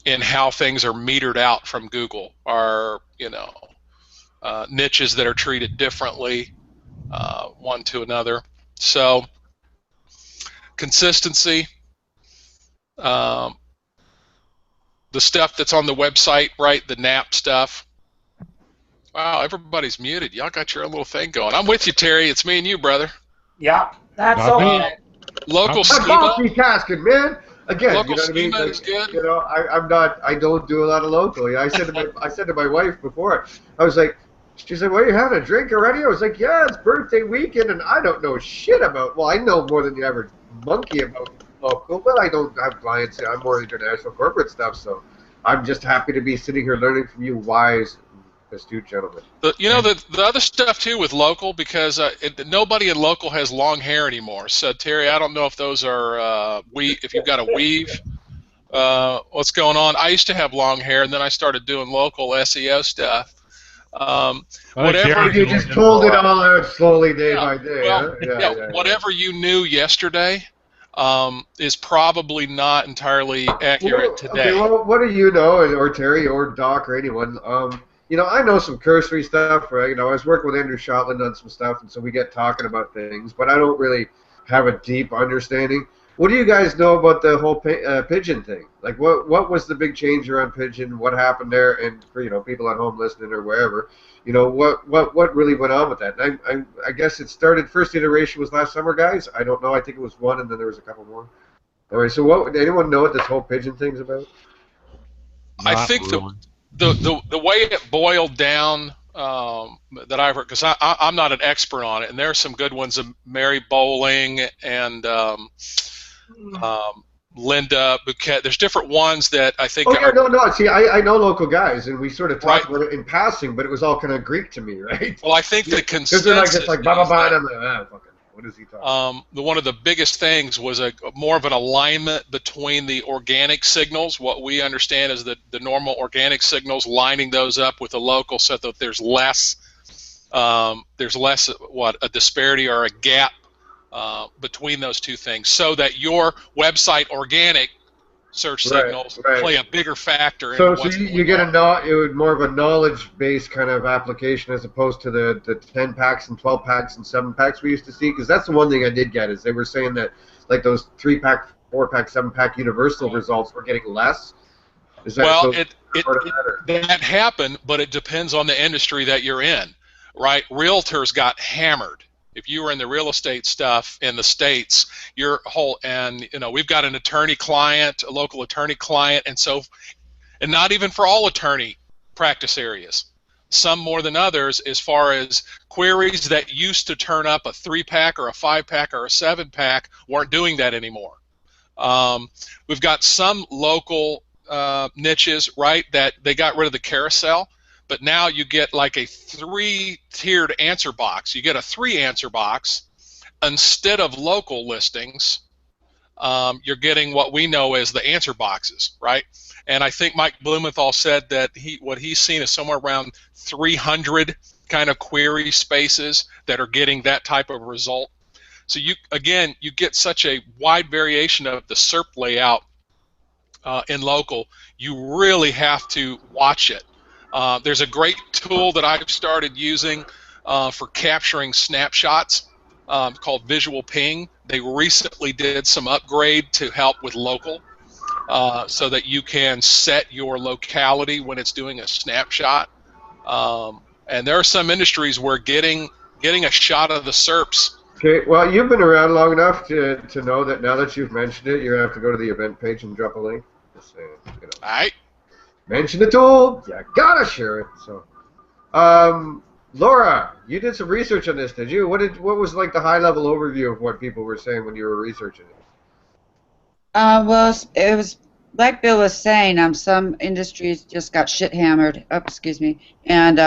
in how things are metered out from Google are, niches that are treated differently one to another. So consistency, the stuff that's on the website, right, the NAP stuff. Wow, everybody's muted. Y'all got your own little thing going. I'm with you, Terry. It's me and you, brother. Yeah, that's Not me. okay. Local I'm schema. multitasking, man. Again, Local you know what I mean? schema is good. You know, I'm not. I don't do a lot of local. Yeah, I said to my wife before. I was like, she said, "Well, you having a drink already?" I was like, "Yeah, it's birthday weekend, and I don't know shit about." Well, I know more than the average monkey about local, but I don't have clients. I'm more international corporate stuff, so I'm just happy to be sitting here learning from you, wise, astute gentlemen. The other stuff too with local, because nobody in local has long hair anymore. So Terry, I don't know if those are if you've got a weave. What's going on? I used to have long hair, and then I started doing local SEO stuff. Whatever You just pulled it all out slowly, day by day. well, Huh? whatever you knew yesterday is probably not entirely accurate today. Okay, well, what do you know, or Terry, or Doc, or anyone? I know some cursory stuff. Right? I was working with Andrew Shotland on some stuff, and so we get talking about things, but I don't really have a deep understanding. What do you guys know about the whole pigeon thing? Like, what was the big change around pigeon? What happened there? And for people at home listening or wherever, what really went on with that? And I guess it started. First iteration was last summer, guys. I don't know. I think it was one, and then there was a couple more. All right. So, anyone know what this whole pigeon thing's about? I think the way it boiled down that I've heard, because I'm not an expert on it, and there are some good ones of Mary Bowling and Linda Bouquet. There's different ones that I think. Oh yeah, no. See, I know local guys, and we sort of talked about it in passing, but it was all kind of Greek to me, right? Well, I think the consensus. Because they're like blah blah blah, and I'm like, fucking. What is he talking? One of the biggest things was more of an alignment between the organic signals, what we understand as the normal organic signals, lining those up with the local, so that there's less a disparity or a gap between those two things, so that your website organic search signals play a bigger factor. So you get it was more of a knowledge-based kind of application as opposed to the 10 packs and 12 packs and 7 packs we used to see. Because that's the one thing I did get is they were saying that like those 3-pack, 4-pack, 7-pack universal results were getting less. Is that that happened, but it depends on the industry that you're in, right? Realtors got hammered. If you were in the real estate stuff in the States, we've got an attorney client, a local attorney client, and not even for all attorney practice areas. Some more than others, as far as queries that used to turn up a 3-pack or a 5-pack or a 7-pack weren't doing that anymore. We've got some local niches, right, that they got rid of the carousel. But now you get like a 3-tiered answer box. You get a 3-answer box instead of local listings. You're getting what we know as the answer boxes, right? And I think Mike Blumenthal said that what he's seen is somewhere around 300 kind of query spaces that are getting that type of result. So you get such a wide variation of the SERP layout in local. You really have to watch it. There's a great tool that I've started using for capturing snapshots called Visual Ping. They recently did some upgrade to help with local, so that you can set your locality when it's doing a snapshot. And there are some industries where getting a shot of the SERPs. Okay, well, you've been around long enough to know that now that you've mentioned it, you're going to have to go to the event page and drop a link. Just saying, you know. All right. Mention the tool, you gotta share it. So, Laura, you did some research on this, did you? What was like the high-level overview of what people were saying when you were researching it? Well, it was like Bill was saying. Some industries just got shit hammered. Oh, excuse me, and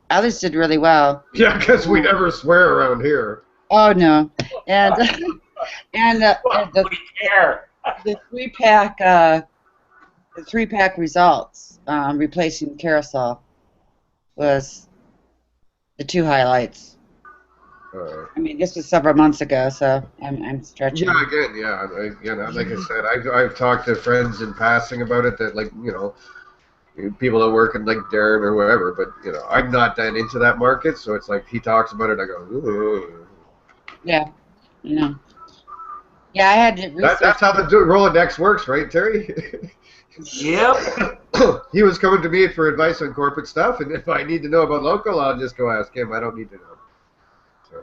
others did really well. Yeah, because we never swear around here. Oh no, and and We care. the three-pack results replacing carousel was the two highlights. I mean, this was several months ago, so I'm stretching. Yeah, again, like I said, I've talked to friends in passing about it that, like, you know, people that work in, like, Darren or whoever, but, you know, I'm not that into that market, so it's like he talks about it, I go, ooh. Yeah, you know. Yeah, I had to research. That's how the Rolodex works, right, Terry? Yep. He was coming to me for advice on corporate stuff, and if I need to know about local, I'll just go ask him. I don't need to know. So.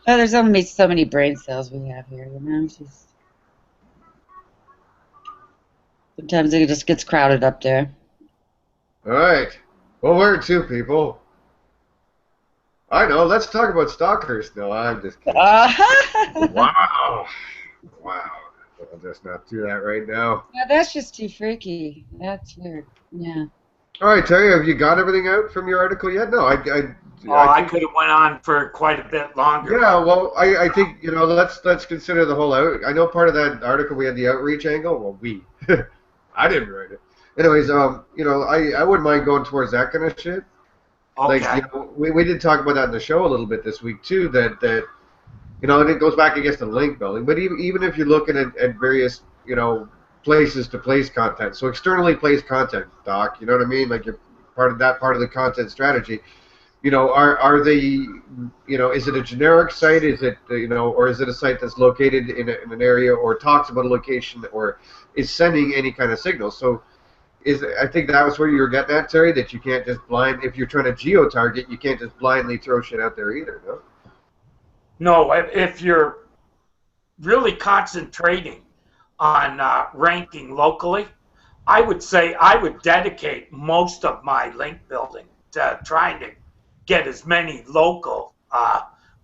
Well, there's only so many brain cells we have here, you know. Sometimes it just gets crowded up there. All right. Well, where to, people? I know. Let's talk about stalkers. No, I'm just kidding. Wow. Wow. I'll just not do that right now. Yeah, that's just too freaky. That's weird. Yeah. All right, Terry, have you got everything out from your article yet? No, I could have went on for quite a bit longer. Yeah, well, I think, you know, let's consider the whole out. I know part of that article we had the outreach angle. Well, I didn't write it. Anyways, you know, I wouldn't mind going towards that kind of shit. Okay. Like, you know, we did talk about that in the show a little bit this week too. That you know, and it goes back against the link building. But even if you're looking at various, you know, places to place content, so externally placed content, Doc, you know what I mean? Like, you're part of the content strategy. You know, are they, you know, is it a generic site? Is it, you know, or is it a site that's located in an area or talks about a location or is sending any kind of signal? So I think that was where you were getting at, Terry, that you can't just if you're trying to geo-target, you can't just blindly throw shit out there either, no? No, if you're really concentrating on ranking locally, I would say I would dedicate most of my link building to trying to get as many local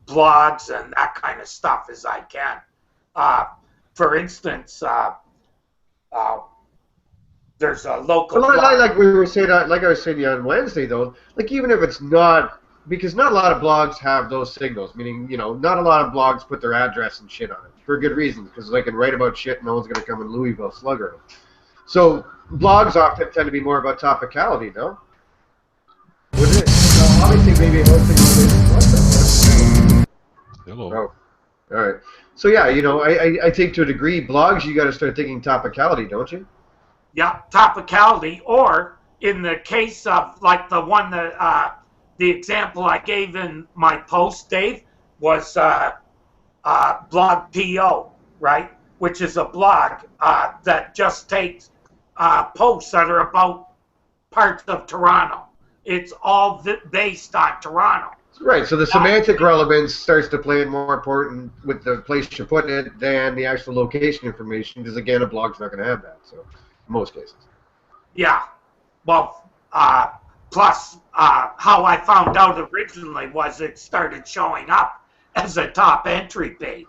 blogs and that kind of stuff as I can. For instance, there's a local blog. Like we were saying, like I was saying on Wednesday, though, like even if it's not, because not a lot of blogs have those signals, meaning, you know, not a lot of blogs put their address and shit on it for good reasons, because they can write about shit and no one's going to come in Louisville slugger them. So blogs often tend to be more about topicality, no? Wouldn't it? So obviously, maybe hosting. Hello. Oh, all right. So yeah, you know, I think to a degree, blogs you got to start thinking topicality, don't you? Yeah, topicality, or in the case of like the one that the example I gave in my post, Dave, was Blog PO, right? Which is a blog that just takes posts that are about parts of Toronto. It's all based on Toronto. Right, so the semantic relevance starts to play more important with the place you're putting it than the actual location information, because again, a blog's not going to have that, so in most cases. Yeah, well, plus how I found out originally was it started showing up as a top entry page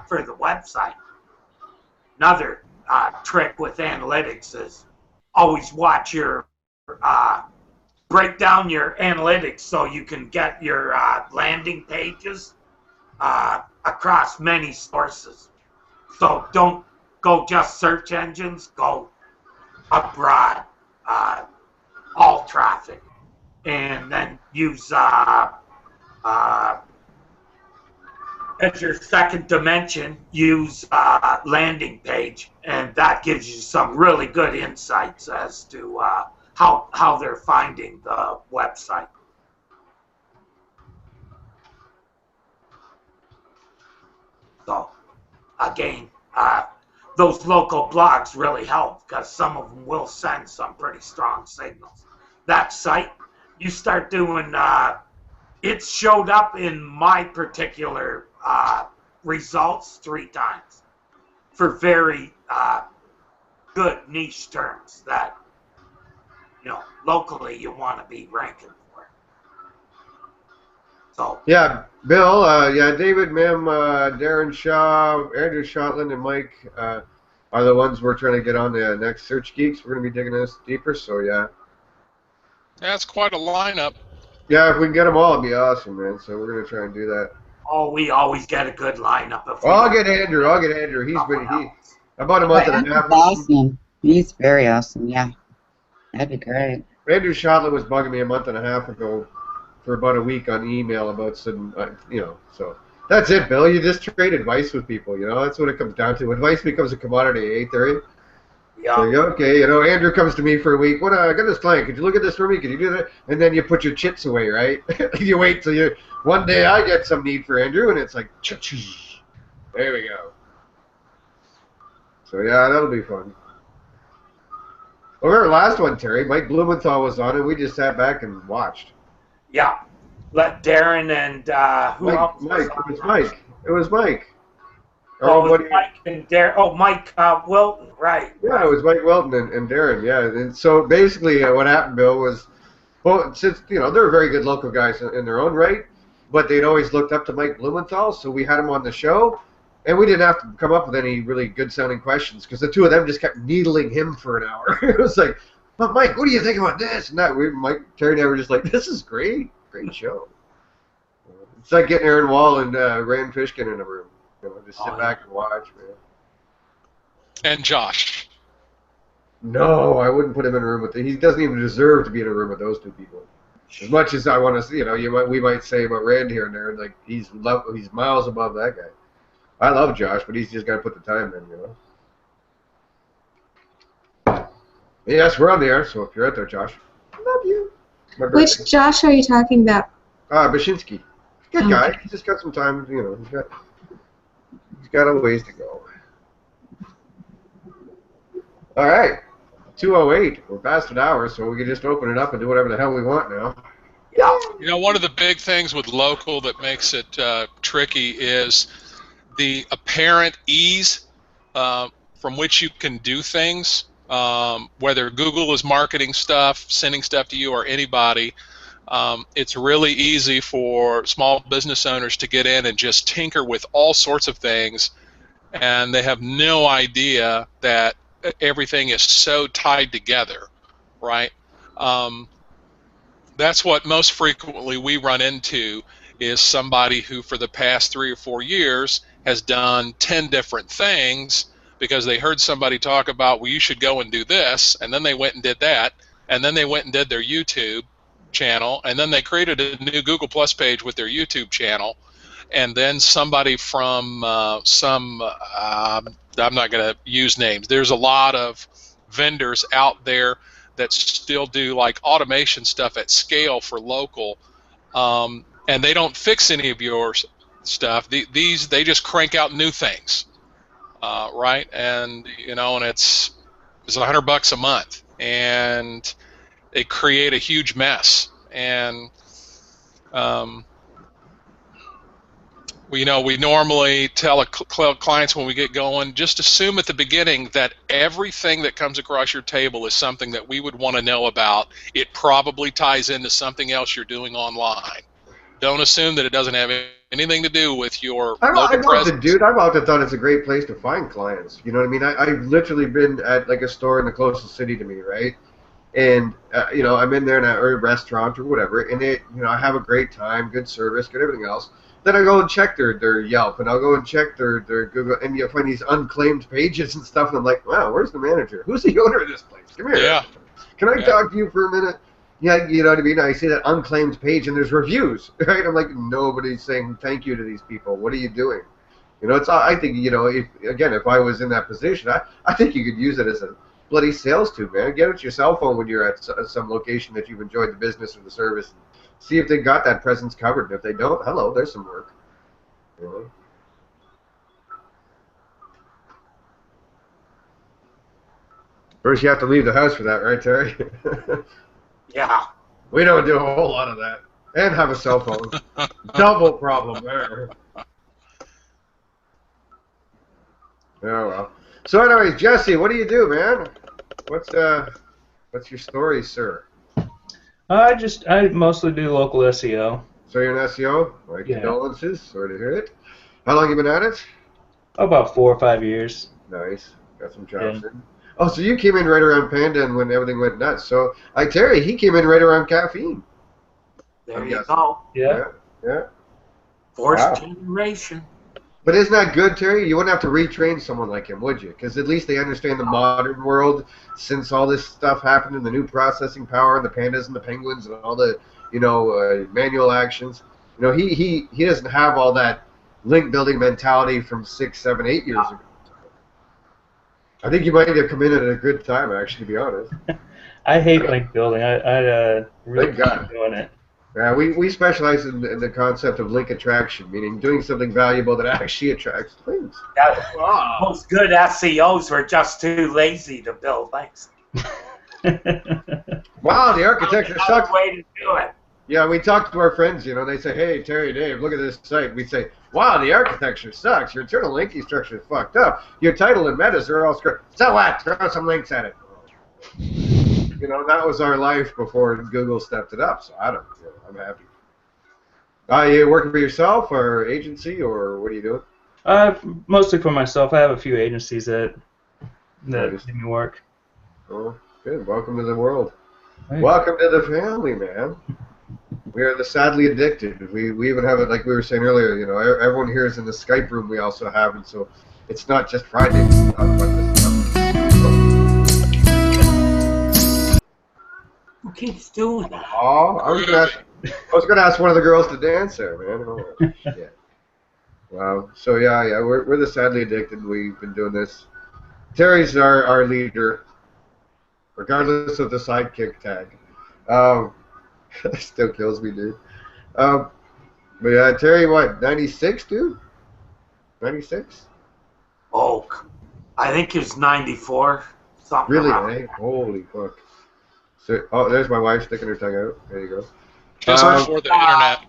for the website. Another trick with analytics is always watch your break down your analytics so you can get your landing pages across many sources. So don't go just search engines, go abroad, all traffic, and then use as your second dimension, use landing page, and that gives you some really good insights as to how they're finding the website. again, those local blogs really help because some of them will send some pretty strong signals. That site, you start doing, it showed up in my particular results 3 times for very good niche terms that, locally you want to be ranking for. So Yeah, Bill, David, Mim, Darren Shaw, Andrew Shotland, and Mike are the ones we're trying to get on the next Search Geeks. We're going to be digging this deeper, so yeah. That's quite a lineup. Yeah, if we can get them all, it'd be awesome, man. So we're going to try and do that. Oh, we always get a good lineup. If I'll get Andrew. He's about a month and a Andrew's half. awesome. He's very awesome. Yeah, that'd be great. Andrew Shotland was bugging me a month and a half ago for about a week on email about some, so that's it, Bill. You just trade advice with people, That's what it comes down to. Advice becomes a commodity, eh, Terry? Yeah. So, okay, Andrew comes to me for a week. What? I got this client. Could you look at this for me? Could you do that? And then you put your chits away, right? You wait till one day I get some need for Andrew, and it's like, there we go. So yeah, that'll be fun. Well, our last one, Terry, Mike Blumenthal was on, and we just sat back and watched. Yeah. Let Darren and who else? Mike. It was Mike. Oh, it was Mike and Darren. Oh, Mike Wilton, right. Yeah, it was Mike Wilton and Darren, yeah. And so basically what happened, Bill, was, well, since, they're very good local guys in their own right, but they'd always looked up to Mike Blumenthal, so we had him on the show, and we didn't have to come up with any really good-sounding questions, because the two of them just kept needling him for an hour. It was like, well, Mike, what do you think about this? And that, Terry and I were just like, this is great. Great show. It's like getting Aaron Wall and Rand Fishkin in a room. Just sit back and watch, man. And Josh. No, I wouldn't put him in a room with. He doesn't even deserve to be in a room with those two people. As much as I want to, we might say about Rand here and there, like he's miles above that guy. I love Josh, but he's just got to put the time in, Yes, we're on the air, so if you're out there, Josh, I love you. Which Josh are you talking about? Bashinsky. Good guy. He's just got some time, he's got a ways to go. All right. 2:08. We're past an hour, so we can just open it up and do whatever the hell we want now. Yeah. One of the big things with local that makes it tricky is the apparent ease from which you can do things. Whether Google is marketing stuff, sending stuff to you, or anybody, it's really easy for small business owners to get in and just tinker with all sorts of things, and they have no idea that everything is so tied together, right? That's what most frequently we run into is somebody who for the past 3 or 4 years has done 10 different things because they heard somebody talk about, well, you should go and do this, and then they went and did that, and then they went and did their YouTube channel, and then they created a new Google Plus page with their YouTube channel, and then somebody from I'm not going to use names. There's a lot of vendors out there that still do like automation stuff at scale for local, and they don't fix any of your stuff. They just crank out new things, right? And and it's $100 a month, and they create a huge mess. And we normally tell clients when we get going, just assume at the beginning that everything that comes across your table is something that we would want to know about. It probably ties into something else you're doing online. Don't assume that it doesn't have anything to do with your local presence. Dude, I've often thought it's a great place to find clients. You know what I mean? I've literally been at like a store in the closest city to me, right? And I'm in there or a restaurant or whatever, and I have a great time, good service, good everything else. Then I go and check their Yelp, and I'll go and check their Google, and you find these unclaimed pages and stuff, and I'm like, wow, where's the manager? Who's the owner of this place? Come here. Yeah. Can I talk to you for a minute? Yeah, you know what I mean? I see that unclaimed page, and there's reviews, right? I'm like, nobody's saying thank you to these people. What are you doing? I think, if I was in that position, I think you could use it as a bloody sales tube, man. Get it to your cell phone when you're at some location that you've enjoyed the business or the service. See if they got that presence covered. And if they don't, hello, there's some work. First, you have to leave the house for that, right, Terry? Yeah. We don't do a whole lot of that. And have a cell phone. Double problem there. Oh, well. So anyways, Jesse, what do you do, man? What's your story, sir? I mostly do local SEO. So you're an SEO? My Yeah. condolences. Sorry to hear it. How long you been at it? About 4 or 5 years. Nice. Got some chops Yeah. in. Oh, so you came in right around Panda and when everything went nuts. So Terry, he came in right around caffeine. There I'm you guessing. go. Yeah. Yeah. Fourth Wow. generation. But isn't that good, Terry? You wouldn't have to retrain someone like him, would you? Because at least they understand the modern world since all this stuff happened and the new processing power and the pandas and the penguins and all the, manual actions. He doesn't have all that link building mentality from 6, 7, 8 years ago. I think you might have come in at a good time, actually, to be honest. I hate link building. I really Thank God. hate doing it. Yeah, we specialize in the concept of link attraction, meaning doing something valuable that actually attracts links. Yeah. Most good SEOs were just too lazy to build links. Wow, the architecture sucks. Way to do it. Yeah, we talk to our friends, they say, hey, Terry, Dave, look at this site. We say, wow, the architecture sucks. Your internal linking structure is fucked up. Your title and metas are all screwed. So what? Throw some links at it. That was our life before Google stepped it up, so I'm happy. You working for yourself or agency, or what are you doing? Mostly for myself. I have a few agencies that Nice. give me work. Oh, good. Welcome to the world. Thanks. Welcome to the family, man. We are the sadly addicted. We even have it, like we were saying earlier, everyone here is in the Skype room we also have, and so it's not just Friday. We talk about this stuff. Who keeps doing that? Oh, I was gonna ask one of the girls to dance there, man. Oh, yeah. Wow. So yeah, we're the sadly addicted. We've been doing this. Terry's our leader, regardless of the sidekick tag. Still kills me, dude. But yeah, Terry, what? 96, dude? 96? Oh, I think he was 94. Something Really? around Eh? Holy fuck. So, there's my wife sticking her tongue out. There you go. Just before the internet.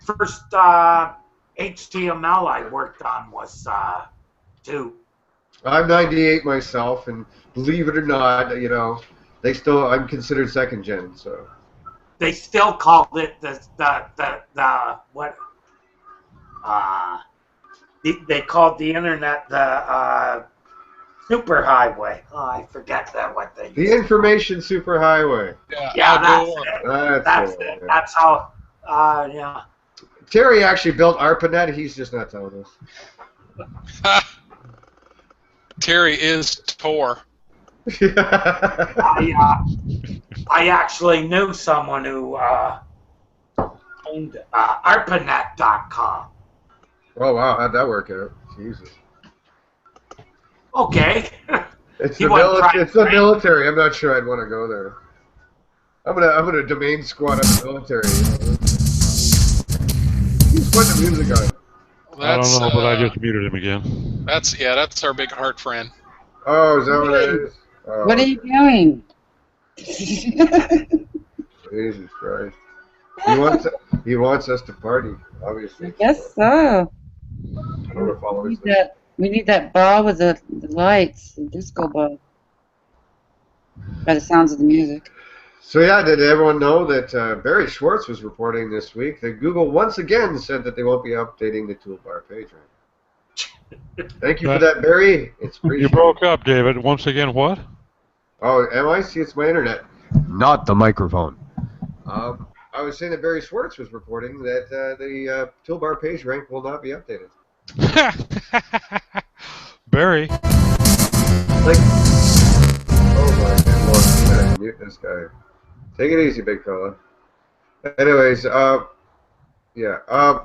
First HTML I worked on was 2. I'm 98 myself, and believe it or not, I'm considered second gen, so. They still called it they called the internet the superhighway. Oh, I forget what they used. The information superhighway. Yeah, that's outdoor. it. That's That's it. it. That's how. Yeah. Terry actually built ARPANET. He's just not telling us. Terry is Tor. I actually knew someone who owned ARPANET.com. Oh wow, how'd that work out? Jesus. Okay. It's He the wasn't trying it's to the train. military. I'm not sure I'd want to go there. I'm gonna domain squat up the military. He's putting the music on. I don't know, but I just muted him again. That's our big heart friend. Oh, is that what it is? Oh, What are you doing? Jesus Christ. He wants us to party, obviously. I guess so. I don't want to follow his lead. We need that ball with the lights, the disco ball. By the sounds of the music. So yeah, did everyone know that Barry Schwartz was reporting this week that Google once again said that they won't be updating the toolbar page rank? Thank you for that, Barry. It's You appreciated. broke up, David. Once again, what? Oh, am I? See, it's my internet. Not the microphone. I was saying that Barry Schwartz was reporting that the toolbar page rank will not be updated. Barry. Like, oh my Lord, I'm gonna mute this guy. Take it easy, big fella. Anyways, yeah, I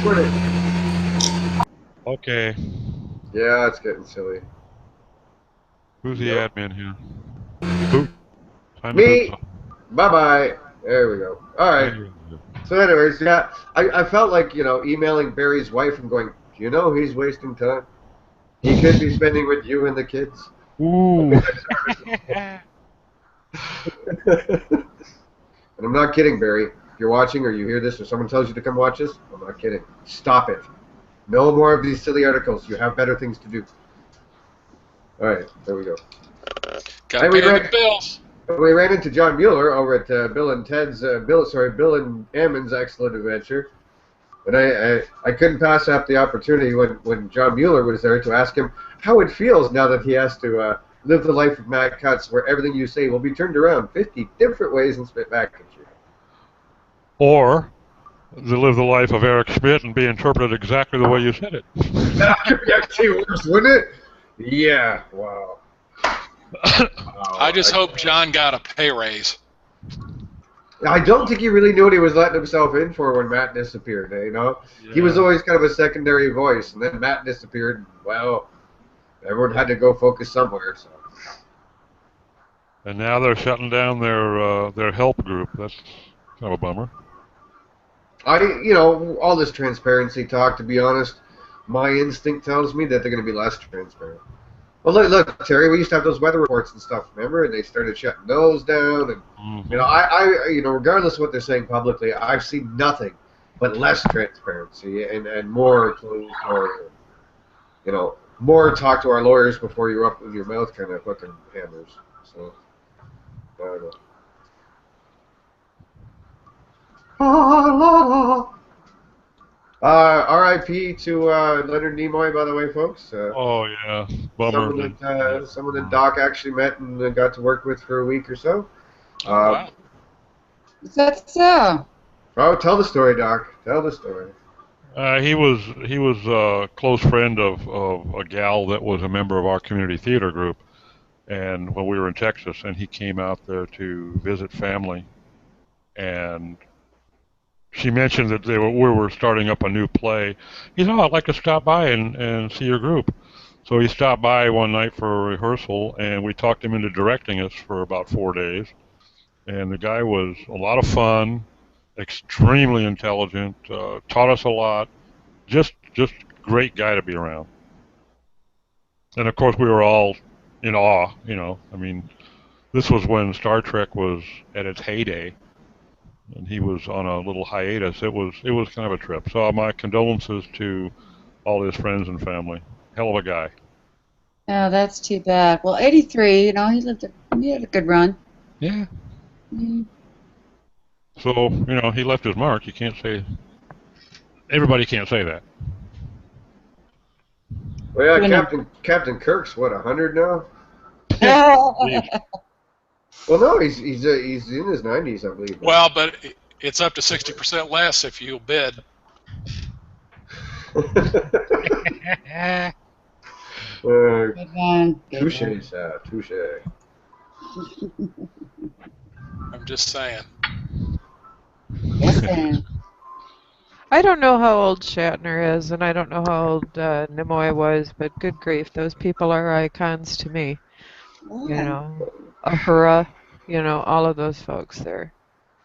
swear to. Okay. Yeah, it's getting silly. Who's the Yep. admin here? Who? Time to Me. put- Bye bye. There we go. All right. So, anyways, yeah, I felt like emailing Barry's wife and going, do you know he's wasting time? He could be spending with you and the kids. Ooh. And I'm not kidding, Barry. If you're watching or you hear this or someone tells you to come watch this, I'm not kidding. Stop it. No more of these silly articles. You have better things to do. All right, there we go. Gotta pay the bills. We ran into John Mueller over at Bill and Ammon's Excellent Adventure. And I couldn't pass up the opportunity when John Mueller was there to ask him how it feels now that he has to live the life of Matt Cutts, where everything you say will be turned around 50 different ways and spit back at you. Or to live the life of Eric Schmidt and be interpreted exactly the way you said it. That could be actually worse, wouldn't it? Yeah, wow. I just hope John got a pay raise. I don't think he really knew what he was letting himself in for when Matt disappeared, you know? Yeah. He was always kind of a secondary voice, and then Matt disappeared, and, well, everyone had to go focus somewhere, so. And now they're shutting down their help group. That's kind of a bummer. All this transparency talk, to be honest, my instinct tells me that they're going to be less transparent. Well, look, Terry, we used to have those weather reports and stuff, remember? And they started shutting those down. And, regardless of what they're saying publicly, I've seen nothing but less transparency and more closed door, more talk to our lawyers before you're up with your mouth kind of fucking hammers. So, I don't know. R.I.P. to Leonard Nimoy, by the way, folks. Oh yeah, bummer. Someone that Doc actually met and got to work with for a week or so. Wow. Is that so? Oh, tell the story, Doc. Tell the story. He was a close friend of a gal that was a member of our community theater group, and when we were in Texas, and he came out there to visit family, and she mentioned that we were starting up a new play. He said, I'd like to stop by and see your group. So he stopped by one night for a rehearsal, and we talked him into directing us for about 4 days. And the guy was a lot of fun, extremely intelligent, taught us a lot, just great guy to be around. And of course we were all in awe, I mean, this was when Star Trek was at its heyday. And he was on a little hiatus. It was kind of a trip. So my condolences to all his friends and family. Hell of a guy. Oh, that's too bad. Well, 83, he had a good run. Yeah. Mm. So, he left his mark. You can't say, everybody can't say that. Well, yeah, Captain Kirk's, 100 now? Well, no, he's in his 90s, I believe. Well, but it's up to 60% less if you bid. Touche, sir. Touche. I'm just saying. Yes, I don't know how old Shatner is, and I don't know how old Nimoy was, but good grief, those people are icons to me. Uhura, all of those folks there.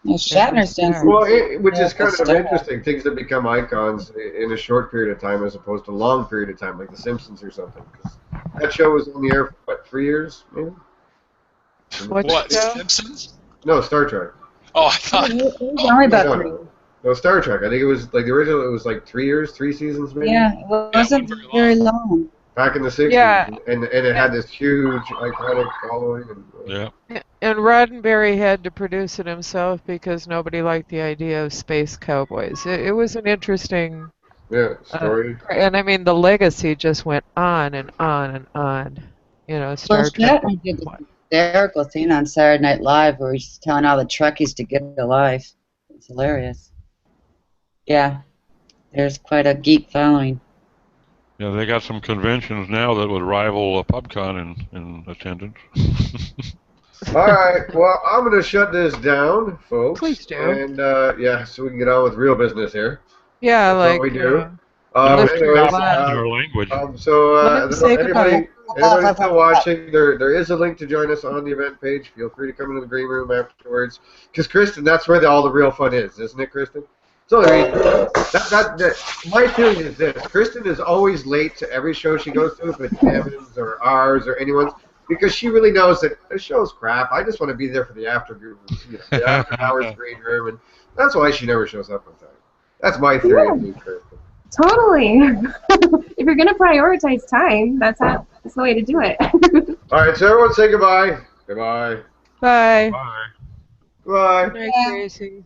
Well, Shatner's done some. Well, which is kind of interesting. Things that become icons in a short period of time as opposed to a long period of time, like The Simpsons or something. That show was on the air for, 3 years, maybe? What, Simpsons? No, Star Trek. Oh, I thought. Only about 3. No, Star Trek. I think it was, like, the original, it was like 3 years, 3 seasons, maybe? Yeah, it wasn't very long. Back in the 60s. Yeah. And it had this huge, iconic following. And Roddenberry had to produce it himself because nobody liked the idea of space cowboys. It was an interesting story. And I mean, the legacy just went on and on and on. Star Trek. Shatner did the hysterical scene on Saturday Night Live where he's telling all the Trekkies to get a life. It's hilarious. Yeah, there's quite a geek following. Yeah, they got some conventions now that would rival PubCon in attendance. All right, well, I'm going to shut this down, folks. Please do. And, so we can get on with real business here. Yeah, That's like what we do. Anyways, our language. Anybody still watching, there is a link to join us on the event page. Feel free to come into the green room afterwards. Because, Kristen, that's where all the real fun is, isn't it, Kristen? So my feeling is this. Kristen is always late to every show she goes to, if it's Evan's or ours or anyone's, because she really knows that the show's crap. I just want to be there for the the after hours green room, and that's why she never shows up on time. That's my theory of being critical. Totally. If you're gonna prioritize time, that's the way to do it. All right, so everyone say goodbye. Goodbye. Bye. Bye. Goodbye. Good night, Yeah. Gracie.